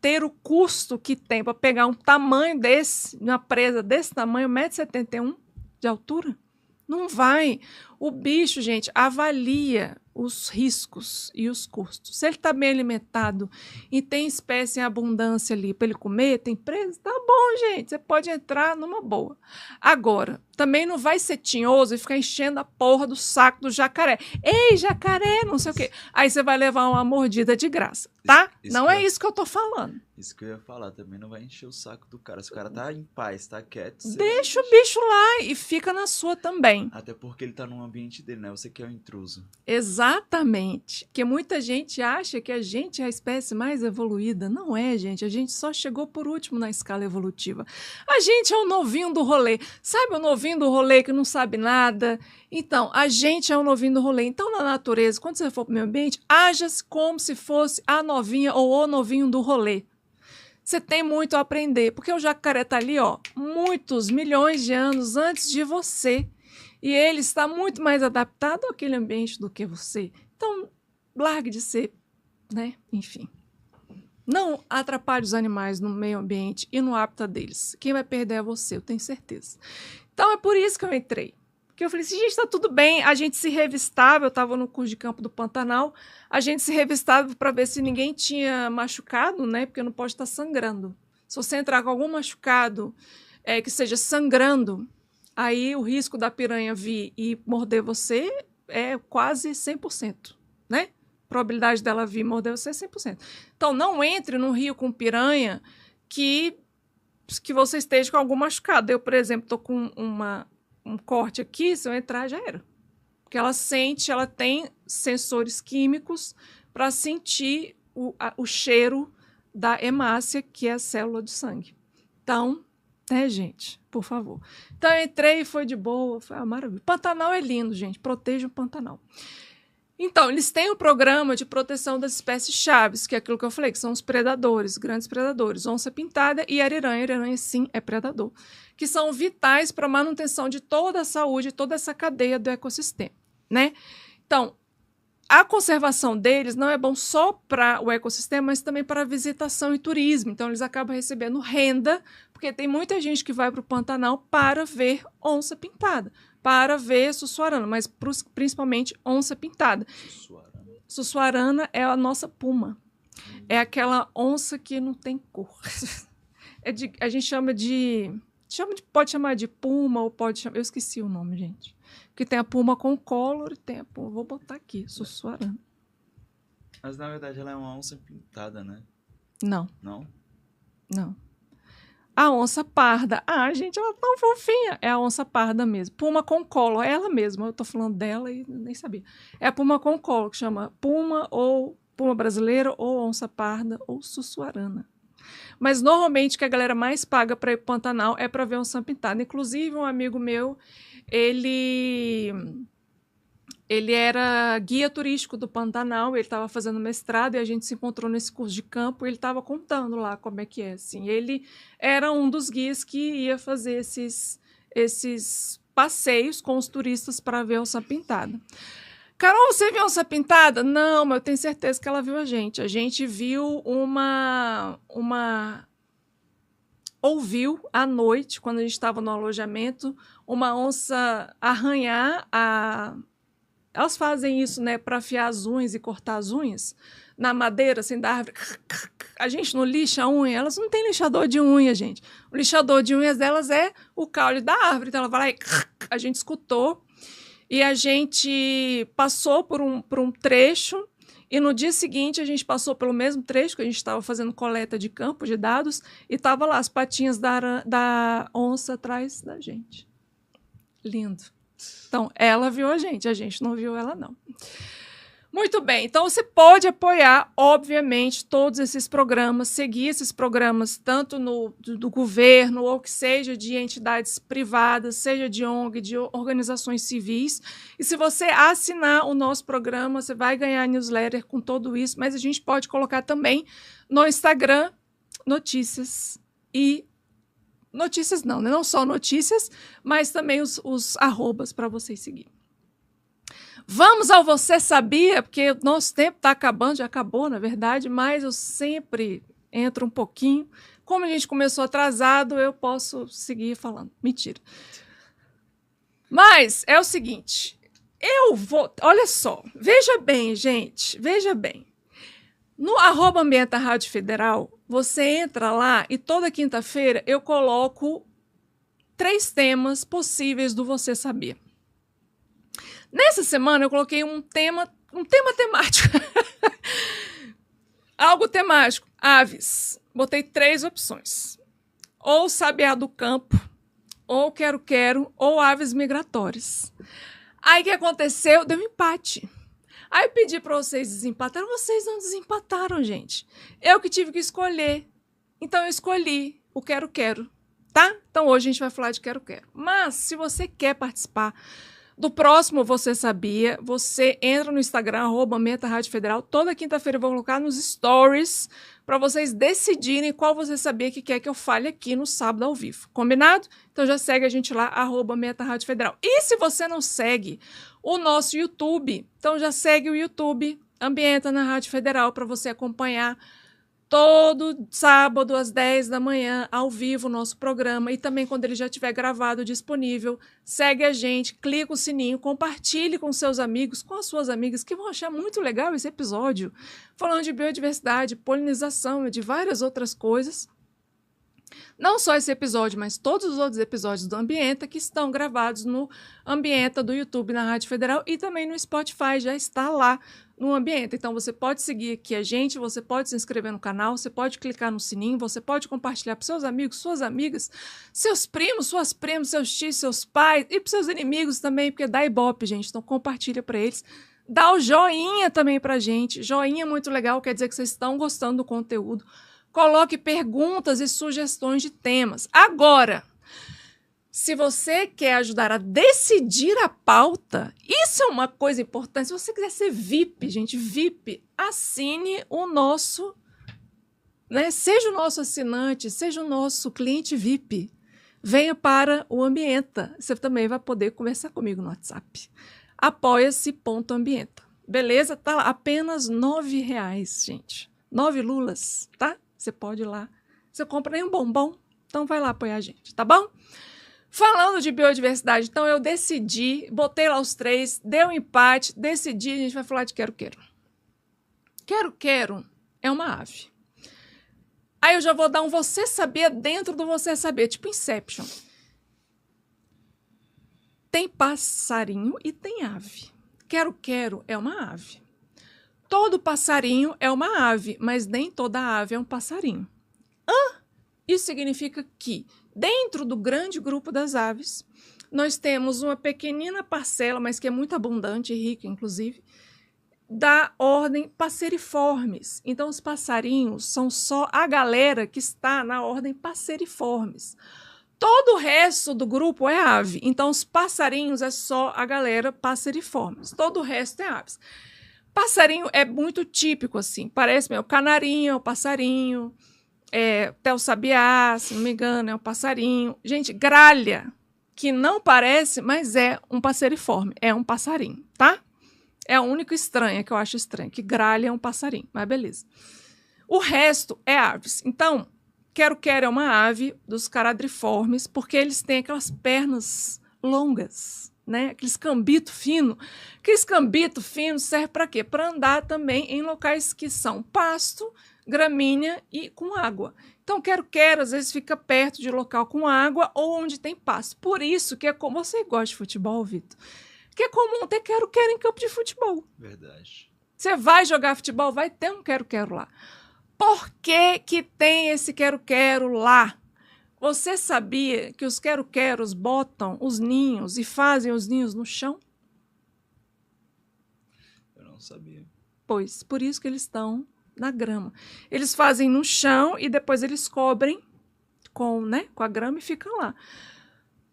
ter o custo que tem para pegar um tamanho desse, uma presa desse tamanho, 1,71 m de altura? Não vai. O bicho, gente, avalia os riscos e os custos. Se ele está bem alimentado e tem espécie em abundância ali para ele comer, tem preso, tá bom, gente, você pode entrar numa boa. Agora, também não vai ser tinhoso e ficar enchendo a porra do saco do jacaré. Ei, jacaré, não sei o quê. Aí você vai levar uma mordida de graça, tá? Não é isso que eu tô falando. Isso que eu ia falar, também não vai encher o saco do cara. Se o cara tá em paz, tá quieto... Deixa o bicho lá e fica na sua também. Até porque ele tá num ambiente dele, né? Você que é o intruso. Exatamente. Porque muita gente acha que a gente é a espécie mais evoluída. Não é, gente. A gente só chegou por último na escala evolutiva. A gente é o novinho do rolê. Sabe o novinho do rolê que não sabe nada? Então, a gente é o novinho do rolê. Então, na natureza, quando você for pro meio ambiente, haja-se como se fosse a novinha ou o novinho do rolê. Você tem muito a aprender, porque o jacaré está ali, ó, muitos milhões de anos antes de você. E ele está muito mais adaptado àquele ambiente do que você. Então, largue de ser, né? Enfim. Não atrapalhe os animais no meio ambiente e no hábitat deles. Quem vai perder é você, eu tenho certeza. Então, é por isso que eu entrei. Porque eu falei assim, gente, tá tudo bem, a gente se revistava, eu estava no curso de campo do Pantanal, a gente se revistava para ver se ninguém tinha machucado, né? Porque não pode estar sangrando. Se você entrar com algum machucado que seja sangrando, aí o risco da piranha vir e morder você é quase 100%, né? A probabilidade dela vir e morder você é 100%. Então, não entre no rio com piranha que você esteja com algum machucado. Eu, por exemplo, estou com um corte aqui, se eu entrar, já era. Porque ela sente, ela tem sensores químicos para sentir o cheiro da hemácia, que é a célula de sangue. Então, né, gente, por favor. Então, eu entrei e foi de boa, foi uma maravilha. Pantanal é lindo, gente, proteja o Pantanal. Então, eles têm o programa de proteção das espécies chaves, que é aquilo que eu falei, que são os predadores, grandes predadores, onça-pintada e ariranha. Ariranha, sim, é predador, que são vitais para a manutenção de toda a saúde, toda essa cadeia do ecossistema, né? Então, a conservação deles não é bom só para o ecossistema, mas também para a visitação e turismo. Então, eles acabam recebendo renda, porque tem muita gente que vai para o Pantanal para ver onça-pintada, para ver sussuarana, mas principalmente onça-pintada. Sussuarana é a nossa puma. É aquela onça que não tem cor. A gente pode chamar de puma ou pode chamar... Eu esqueci o nome, gente. Porque tem a puma com color e tem a puma... Vou botar aqui, sussuarana. Mas, na verdade, ela é uma onça pintada, né? Não. Não? Não. A onça parda. Ah, gente, ela é tão fofinha. É a onça parda mesmo. Puma com colo. É ela mesma. Eu tô falando dela e nem sabia. É a puma com colo, que chama puma ou puma brasileira ou onça parda ou sussuarana. Mas, normalmente, o que a galera mais paga para ir pro Pantanal é para ver onça pintada. Inclusive, um amigo meu, ele era guia turístico do Pantanal, ele estava fazendo mestrado e a gente se encontrou nesse curso de campo e ele estava contando lá como é que é. Assim. Ele era um dos guias que ia fazer esses passeios com os turistas para ver a onça pintada. Carol, você viu a onça pintada? Não, mas eu tenho certeza que ela viu a gente. A gente viu ouviu à noite, quando a gente estava no alojamento, uma onça arranhar Elas fazem isso, né, para afiar as unhas e cortar as unhas na madeira, assim, da árvore. A gente não lixa a unha, elas não têm lixador de unha, gente. O lixador de unhas delas é o caule da árvore. Então ela vai lá e a gente escutou e a gente passou por um trecho e no dia seguinte a gente passou pelo mesmo trecho que a gente estava fazendo coleta de campo de dados e estava lá as patinhas da onça atrás da gente. Lindo. Então, ela viu a gente não viu ela, não. Muito bem, então você pode apoiar, obviamente, todos esses programas, seguir esses programas, tanto do governo, ou que seja de entidades privadas, seja de ONG, de organizações civis. E se você assinar o nosso programa, você vai ganhar newsletter com tudo isso, mas a gente pode colocar também no Instagram notícias e notícias não só notícias, mas também os arrobas para vocês seguirem. Vamos ao Você Sabia, porque o nosso tempo está acabando, já acabou, na verdade, mas eu sempre entro um pouquinho. Como a gente começou atrasado, eu posso seguir falando. Mentira. Mas é o seguinte, Eu vou... Olha só, veja bem, gente, veja bem. No @Ambienta Rádio Federal, você entra lá e toda quinta-feira eu coloco 3 temas possíveis do Você Sabia. Nessa semana eu coloquei um tema temático. Algo temático. Aves. Botei 3 opções. Ou sabiá do campo, ou quero-quero, ou aves migratórias. Aí o que aconteceu? Deu um empate. Aí eu pedi para vocês desempatarem. Vocês não desempataram, gente. Eu que tive que escolher. Então eu escolhi o quero-quero, tá? Então hoje a gente vai falar de quero-quero. Mas se você quer participar do próximo Você Sabia, você entra no Instagram, @Ambienta Rádio Federal. Toda quinta-feira eu vou colocar nos stories para vocês decidirem qual você sabia que quer que eu fale aqui no sábado ao vivo. Combinado? Então já segue a gente lá, @Ambienta Rádio Federal. E se você não segue o nosso YouTube, então já segue o YouTube Ambienta na Rádio Federal para você acompanhar todo sábado às 10 da manhã, ao vivo, o nosso programa. E também quando ele já estiver gravado, disponível. Segue a gente, clica o sininho, compartilhe com seus amigos, com as suas amigas, que vão achar muito legal esse episódio. Falando de biodiversidade, polinização e de várias outras coisas. Não só esse episódio, mas todos os outros episódios do Ambienta que estão gravados no Ambienta do YouTube na Rádio Federal e também no Spotify, já está lá no Ambienta. Então você pode seguir aqui a gente, você pode se inscrever no canal, você pode clicar no sininho, você pode compartilhar para seus amigos, suas amigas, seus primos, suas primas, seus tios, seus pais e para seus inimigos também, porque dá ibope, gente. Então compartilha para eles. Dá o joinha também para a gente. Joinha é muito legal, quer dizer que vocês estão gostando do conteúdo. Coloque perguntas e sugestões de temas. Agora, se você quer ajudar a decidir a pauta, isso é uma coisa importante. Se você quiser ser VIP, gente, VIP, assine o nosso, né? Seja o nosso assinante, seja o nosso cliente VIP. Venha para o Ambienta. Você também vai poder conversar comigo no WhatsApp. apoia-se.ambienta. Beleza? Tá lá, apenas R$9, gente. 9 lulas, tá? Você pode ir lá. Você compra nem um bombom, então vai lá apoiar a gente, tá bom? Falando de biodiversidade, então eu decidi, botei lá os 3, deu um empate, decidi, a gente vai falar de quero-quero. Quero-quero é uma ave. Aí eu já vou dar um Você Sabia dentro do Você Saber, tipo Inception. Tem passarinho e tem ave. Quero-quero é uma ave. Todo passarinho é uma ave, mas nem toda ave é um passarinho. Isso significa que, dentro do grande grupo das aves, nós temos uma pequenina parcela, mas que é muito abundante e rica, inclusive, da ordem Passeriformes. Então, os passarinhos são só a galera que está na ordem Passeriformes. Todo o resto do grupo é ave. Então, os passarinhos é só a galera Passeriformes. Todo o resto é aves. Passarinho é muito típico, assim. Parece o canarinho, é o passarinho. Até o sabiá, se não me engano, é um passarinho. Gente, gralha, que não parece, mas é um passeriforme. É um passarinho, tá? É a única estranha que eu acho estranha, que gralha é um passarinho, mas beleza. O resto é aves. Então, quero-quero é uma ave dos caradriformes, porque eles têm aquelas pernas longas, né? Aqueles cambitos finos. Aqueles cambitos finos servem para quê? Para andar também em locais que são pasto, gramínea e com água. Então, quero-quero, às vezes, fica perto de local com água ou onde tem pasto. Por isso que é como... Você gosta de futebol, Vitor? Que é comum ter quero-quero em campo de futebol. Verdade. Você vai jogar futebol, vai ter um quero-quero lá. Por que que tem esse quero-quero lá? Você sabia que os quero-queros botam os ninhos e fazem os ninhos no chão? Eu não sabia. Pois, por isso que eles estão na grama. Eles fazem no chão e depois eles cobrem com a grama e ficam lá.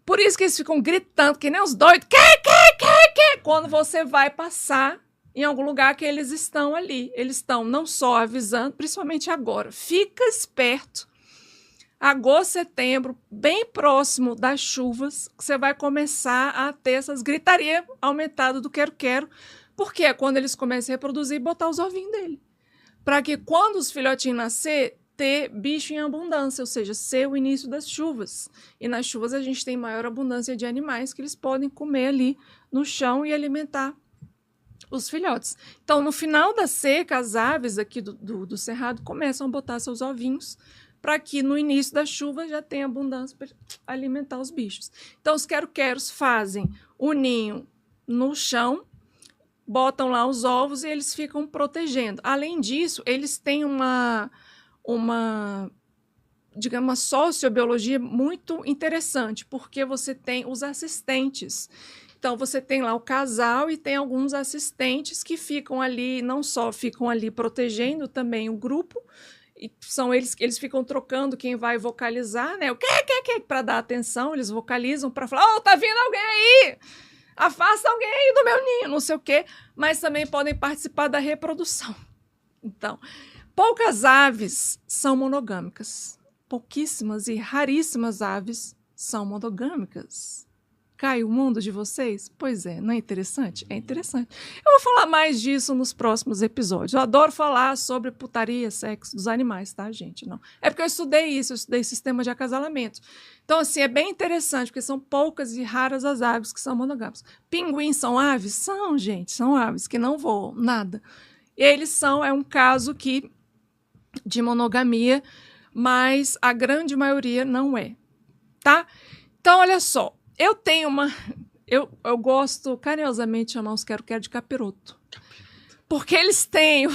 Por isso que eles ficam gritando, que nem os doidos. Que? Quando você vai passar em algum lugar que eles estão ali. Eles estão não só avisando, principalmente agora. Fica esperto. Agosto, setembro, bem próximo das chuvas, você vai começar a ter essas gritarias aumentadas do quero-quero, porque é quando eles começam a reproduzir e botar os ovinhos dele. Para que quando os filhotinhos nascer, ter bicho em abundância, ou seja, ser o início das chuvas. E nas chuvas a gente tem maior abundância de animais que eles podem comer ali no chão e alimentar os filhotes. Então, no final da seca, as aves aqui do cerrado começam a botar seus ovinhos para que no início da chuva já tenha abundância para alimentar os bichos. Então, os quero-queros fazem o ninho no chão, botam lá os ovos e eles ficam protegendo. Além disso, eles têm uma digamos, uma sociobiologia muito interessante, porque você tem os assistentes. Então, você tem lá o casal e tem alguns assistentes que ficam ali, não só ficam ali protegendo também o grupo, e são eles que eles ficam trocando quem vai vocalizar, né? O que para dar atenção, eles vocalizam para falar: "Oh, tá vindo alguém aí! Afasta alguém aí do meu ninho", não sei o quê, mas também podem participar da reprodução. Então, poucas aves são monogâmicas. Pouquíssimas e raríssimas aves são monogâmicas. Cai o mundo de vocês? Pois é, não é interessante? É interessante. Eu vou falar mais disso nos próximos episódios. Eu adoro falar sobre putaria, sexo dos animais, tá, gente? Não. É porque eu estudei isso, eu estudei sistema de acasalamento. Então, assim, é bem interessante, porque são poucas e raras as aves que são monogâmicas. Pinguins são aves? São, gente, são aves que não voam, nada. E eles é um caso de monogamia, mas a grande maioria não é, tá? Então, olha só. Eu tenho eu gosto carinhosamente de chamar os quero-quero de capiroto. Porque eles têm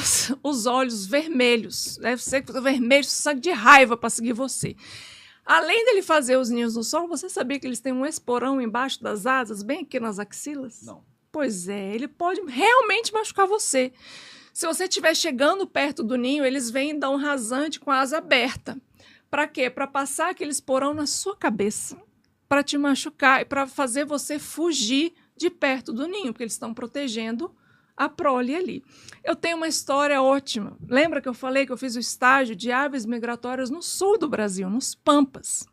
os olhos vermelhos. Deve ser vermelho, sangue de raiva para seguir você. Além dele fazer os ninhos no solo, você sabia que eles têm um esporão embaixo das asas, bem aqui nas axilas? Não. Pois é, ele pode realmente machucar você. Se você estiver chegando perto do ninho, eles vêm dar um rasante com a asa aberta. Para quê? Para passar aquele esporão na sua cabeça, para te machucar e para fazer você fugir de perto do ninho, porque eles estão protegendo a prole ali. Eu tenho uma história ótima. Lembra que eu falei que eu fiz o estágio de aves migratórias no sul do Brasil, nos Pampas?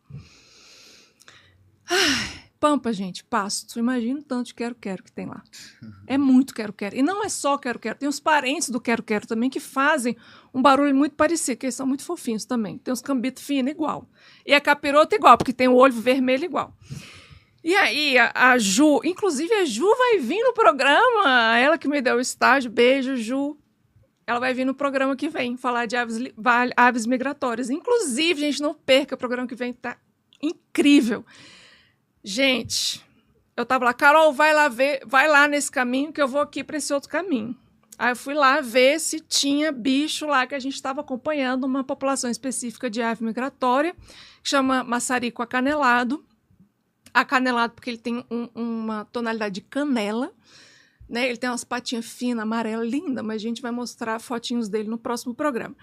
Pampa, gente, pasto. Imagina o tanto de quero-quero que tem lá. É muito quero-quero. E não é só quero-quero. Tem os parentes do quero-quero também que fazem um barulho muito parecido, que eles são muito fofinhos também. Tem os cambitos finos igual. E a capirota igual, porque tem o olho vermelho igual. E aí, a Ju, inclusive a Ju vai vir no programa, ela que me deu o estágio, beijo, Ju. Ela vai vir no programa que vem, falar de aves migratórias. Inclusive, gente, não perca o programa que vem, tá incrível. Gente, eu tava lá, Carol, vai lá nesse caminho que eu vou aqui para esse outro caminho. Aí eu fui lá ver se tinha bicho lá, que a gente estava acompanhando uma população específica de ave migratória, que chama maçarico acanelado. Acanelado porque ele tem uma tonalidade de canela, né? Ele tem umas patinhas finas, amarela, linda, mas a gente vai mostrar fotinhos dele no próximo programa.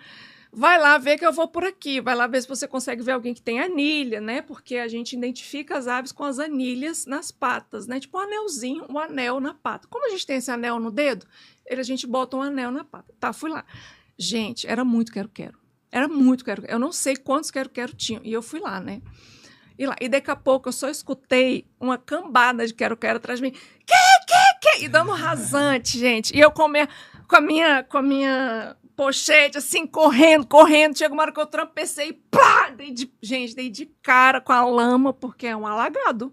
Vai lá ver que eu vou por aqui. Vai lá ver se você consegue ver alguém que tem anilha, né? Porque a gente identifica as aves com as anilhas nas patas, né? Tipo um anelzinho, um anel na pata. Como a gente tem esse anel no dedo, a gente bota um anel na pata. Tá, fui lá. Gente, era muito quero-quero. Era muito quero-quero. Eu não sei quantos quero-quero tinham. E eu fui lá, né? E daqui a pouco eu só escutei uma cambada de quero-quero atrás de mim. Que? E dando rasante, gente. E eu com a minha pochete, assim, correndo. Chega uma hora que eu trampecei, plá! Dei de cara com a lama, porque é um alagado.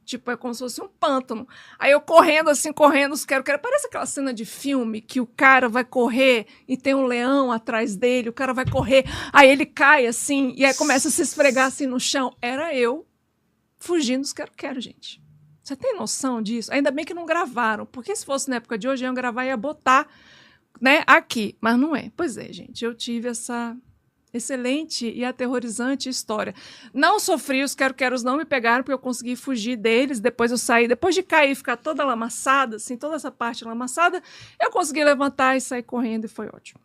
Tipo, é como se fosse um pântano. Aí eu correndo, os quero-quero. Parece aquela cena de filme que o cara vai correr e tem um leão atrás dele, o cara vai correr, aí ele cai assim, e aí começa a se esfregar assim no chão. Era eu fugindo dos quero-quero, gente. Você tem noção disso? Ainda bem que não gravaram, porque se fosse na época de hoje, iam gravar e ia botar, né, aqui. Mas não é. Pois é, gente, eu tive essa excelente e aterrorizante história. Não sofri, os quero-queros não me pegaram, porque eu consegui fugir deles. Depois eu saí, depois de cair e ficar toda lamaçada, assim, toda essa parte lamaçada, eu consegui levantar e sair correndo e foi ótimo.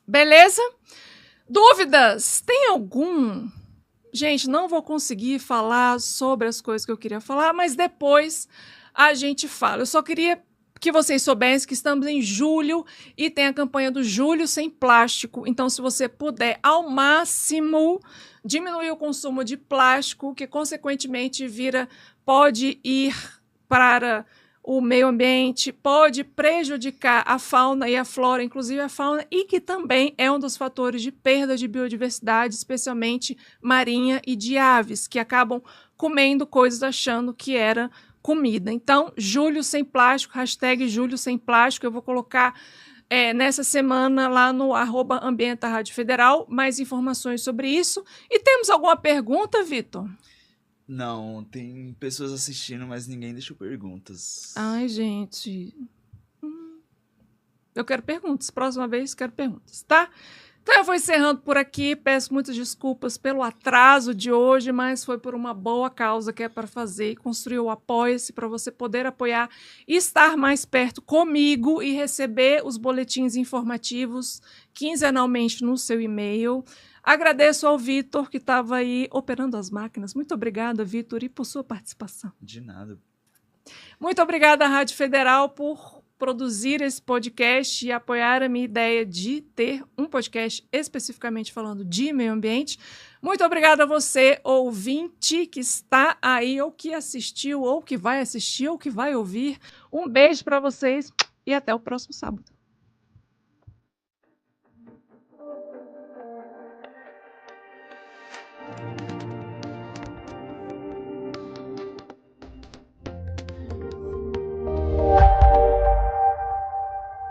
Beleza? Dúvidas? Tem algum? Gente, não vou conseguir falar sobre as coisas que eu queria falar, mas depois a gente fala. Eu só queria que vocês soubessem que estamos em julho e tem a campanha do Julho Sem Plástico. Então, se você puder, ao máximo, diminuir o consumo de plástico, que, consequentemente, pode ir para o meio ambiente, pode prejudicar a fauna e a flora, inclusive a fauna, e que também é um dos fatores de perda de biodiversidade, especialmente marinha e de aves, que acabam comendo coisas achando que era comida. Então, Julho Sem Plástico, hashtag Julho Sem Plástico, eu vou colocar nessa semana lá no @Ambienta Rádio Federal mais informações sobre isso. E temos alguma pergunta, Vitor? Não, tem pessoas assistindo, mas ninguém deixou perguntas. Ai, gente. Eu quero perguntas. Próxima vez, quero perguntas, tá? Então, eu vou encerrando por aqui. Peço muitas desculpas pelo atraso de hoje, mas foi por uma boa causa que é para fazer e construir o Apoia-se para você poder apoiar e estar mais perto comigo e receber os boletins informativos quinzenalmente no seu e-mail. Agradeço ao Vitor, que estava aí operando as máquinas. Muito obrigada, Vitor, e por sua participação. De nada. Muito obrigada à Rádio Federal por produzir esse podcast e apoiar a minha ideia de ter um podcast especificamente falando de meio ambiente. Muito obrigada a você, ouvinte, que está aí, ou que assistiu, ou que vai assistir, ou que vai ouvir. Um beijo para vocês e até o próximo sábado.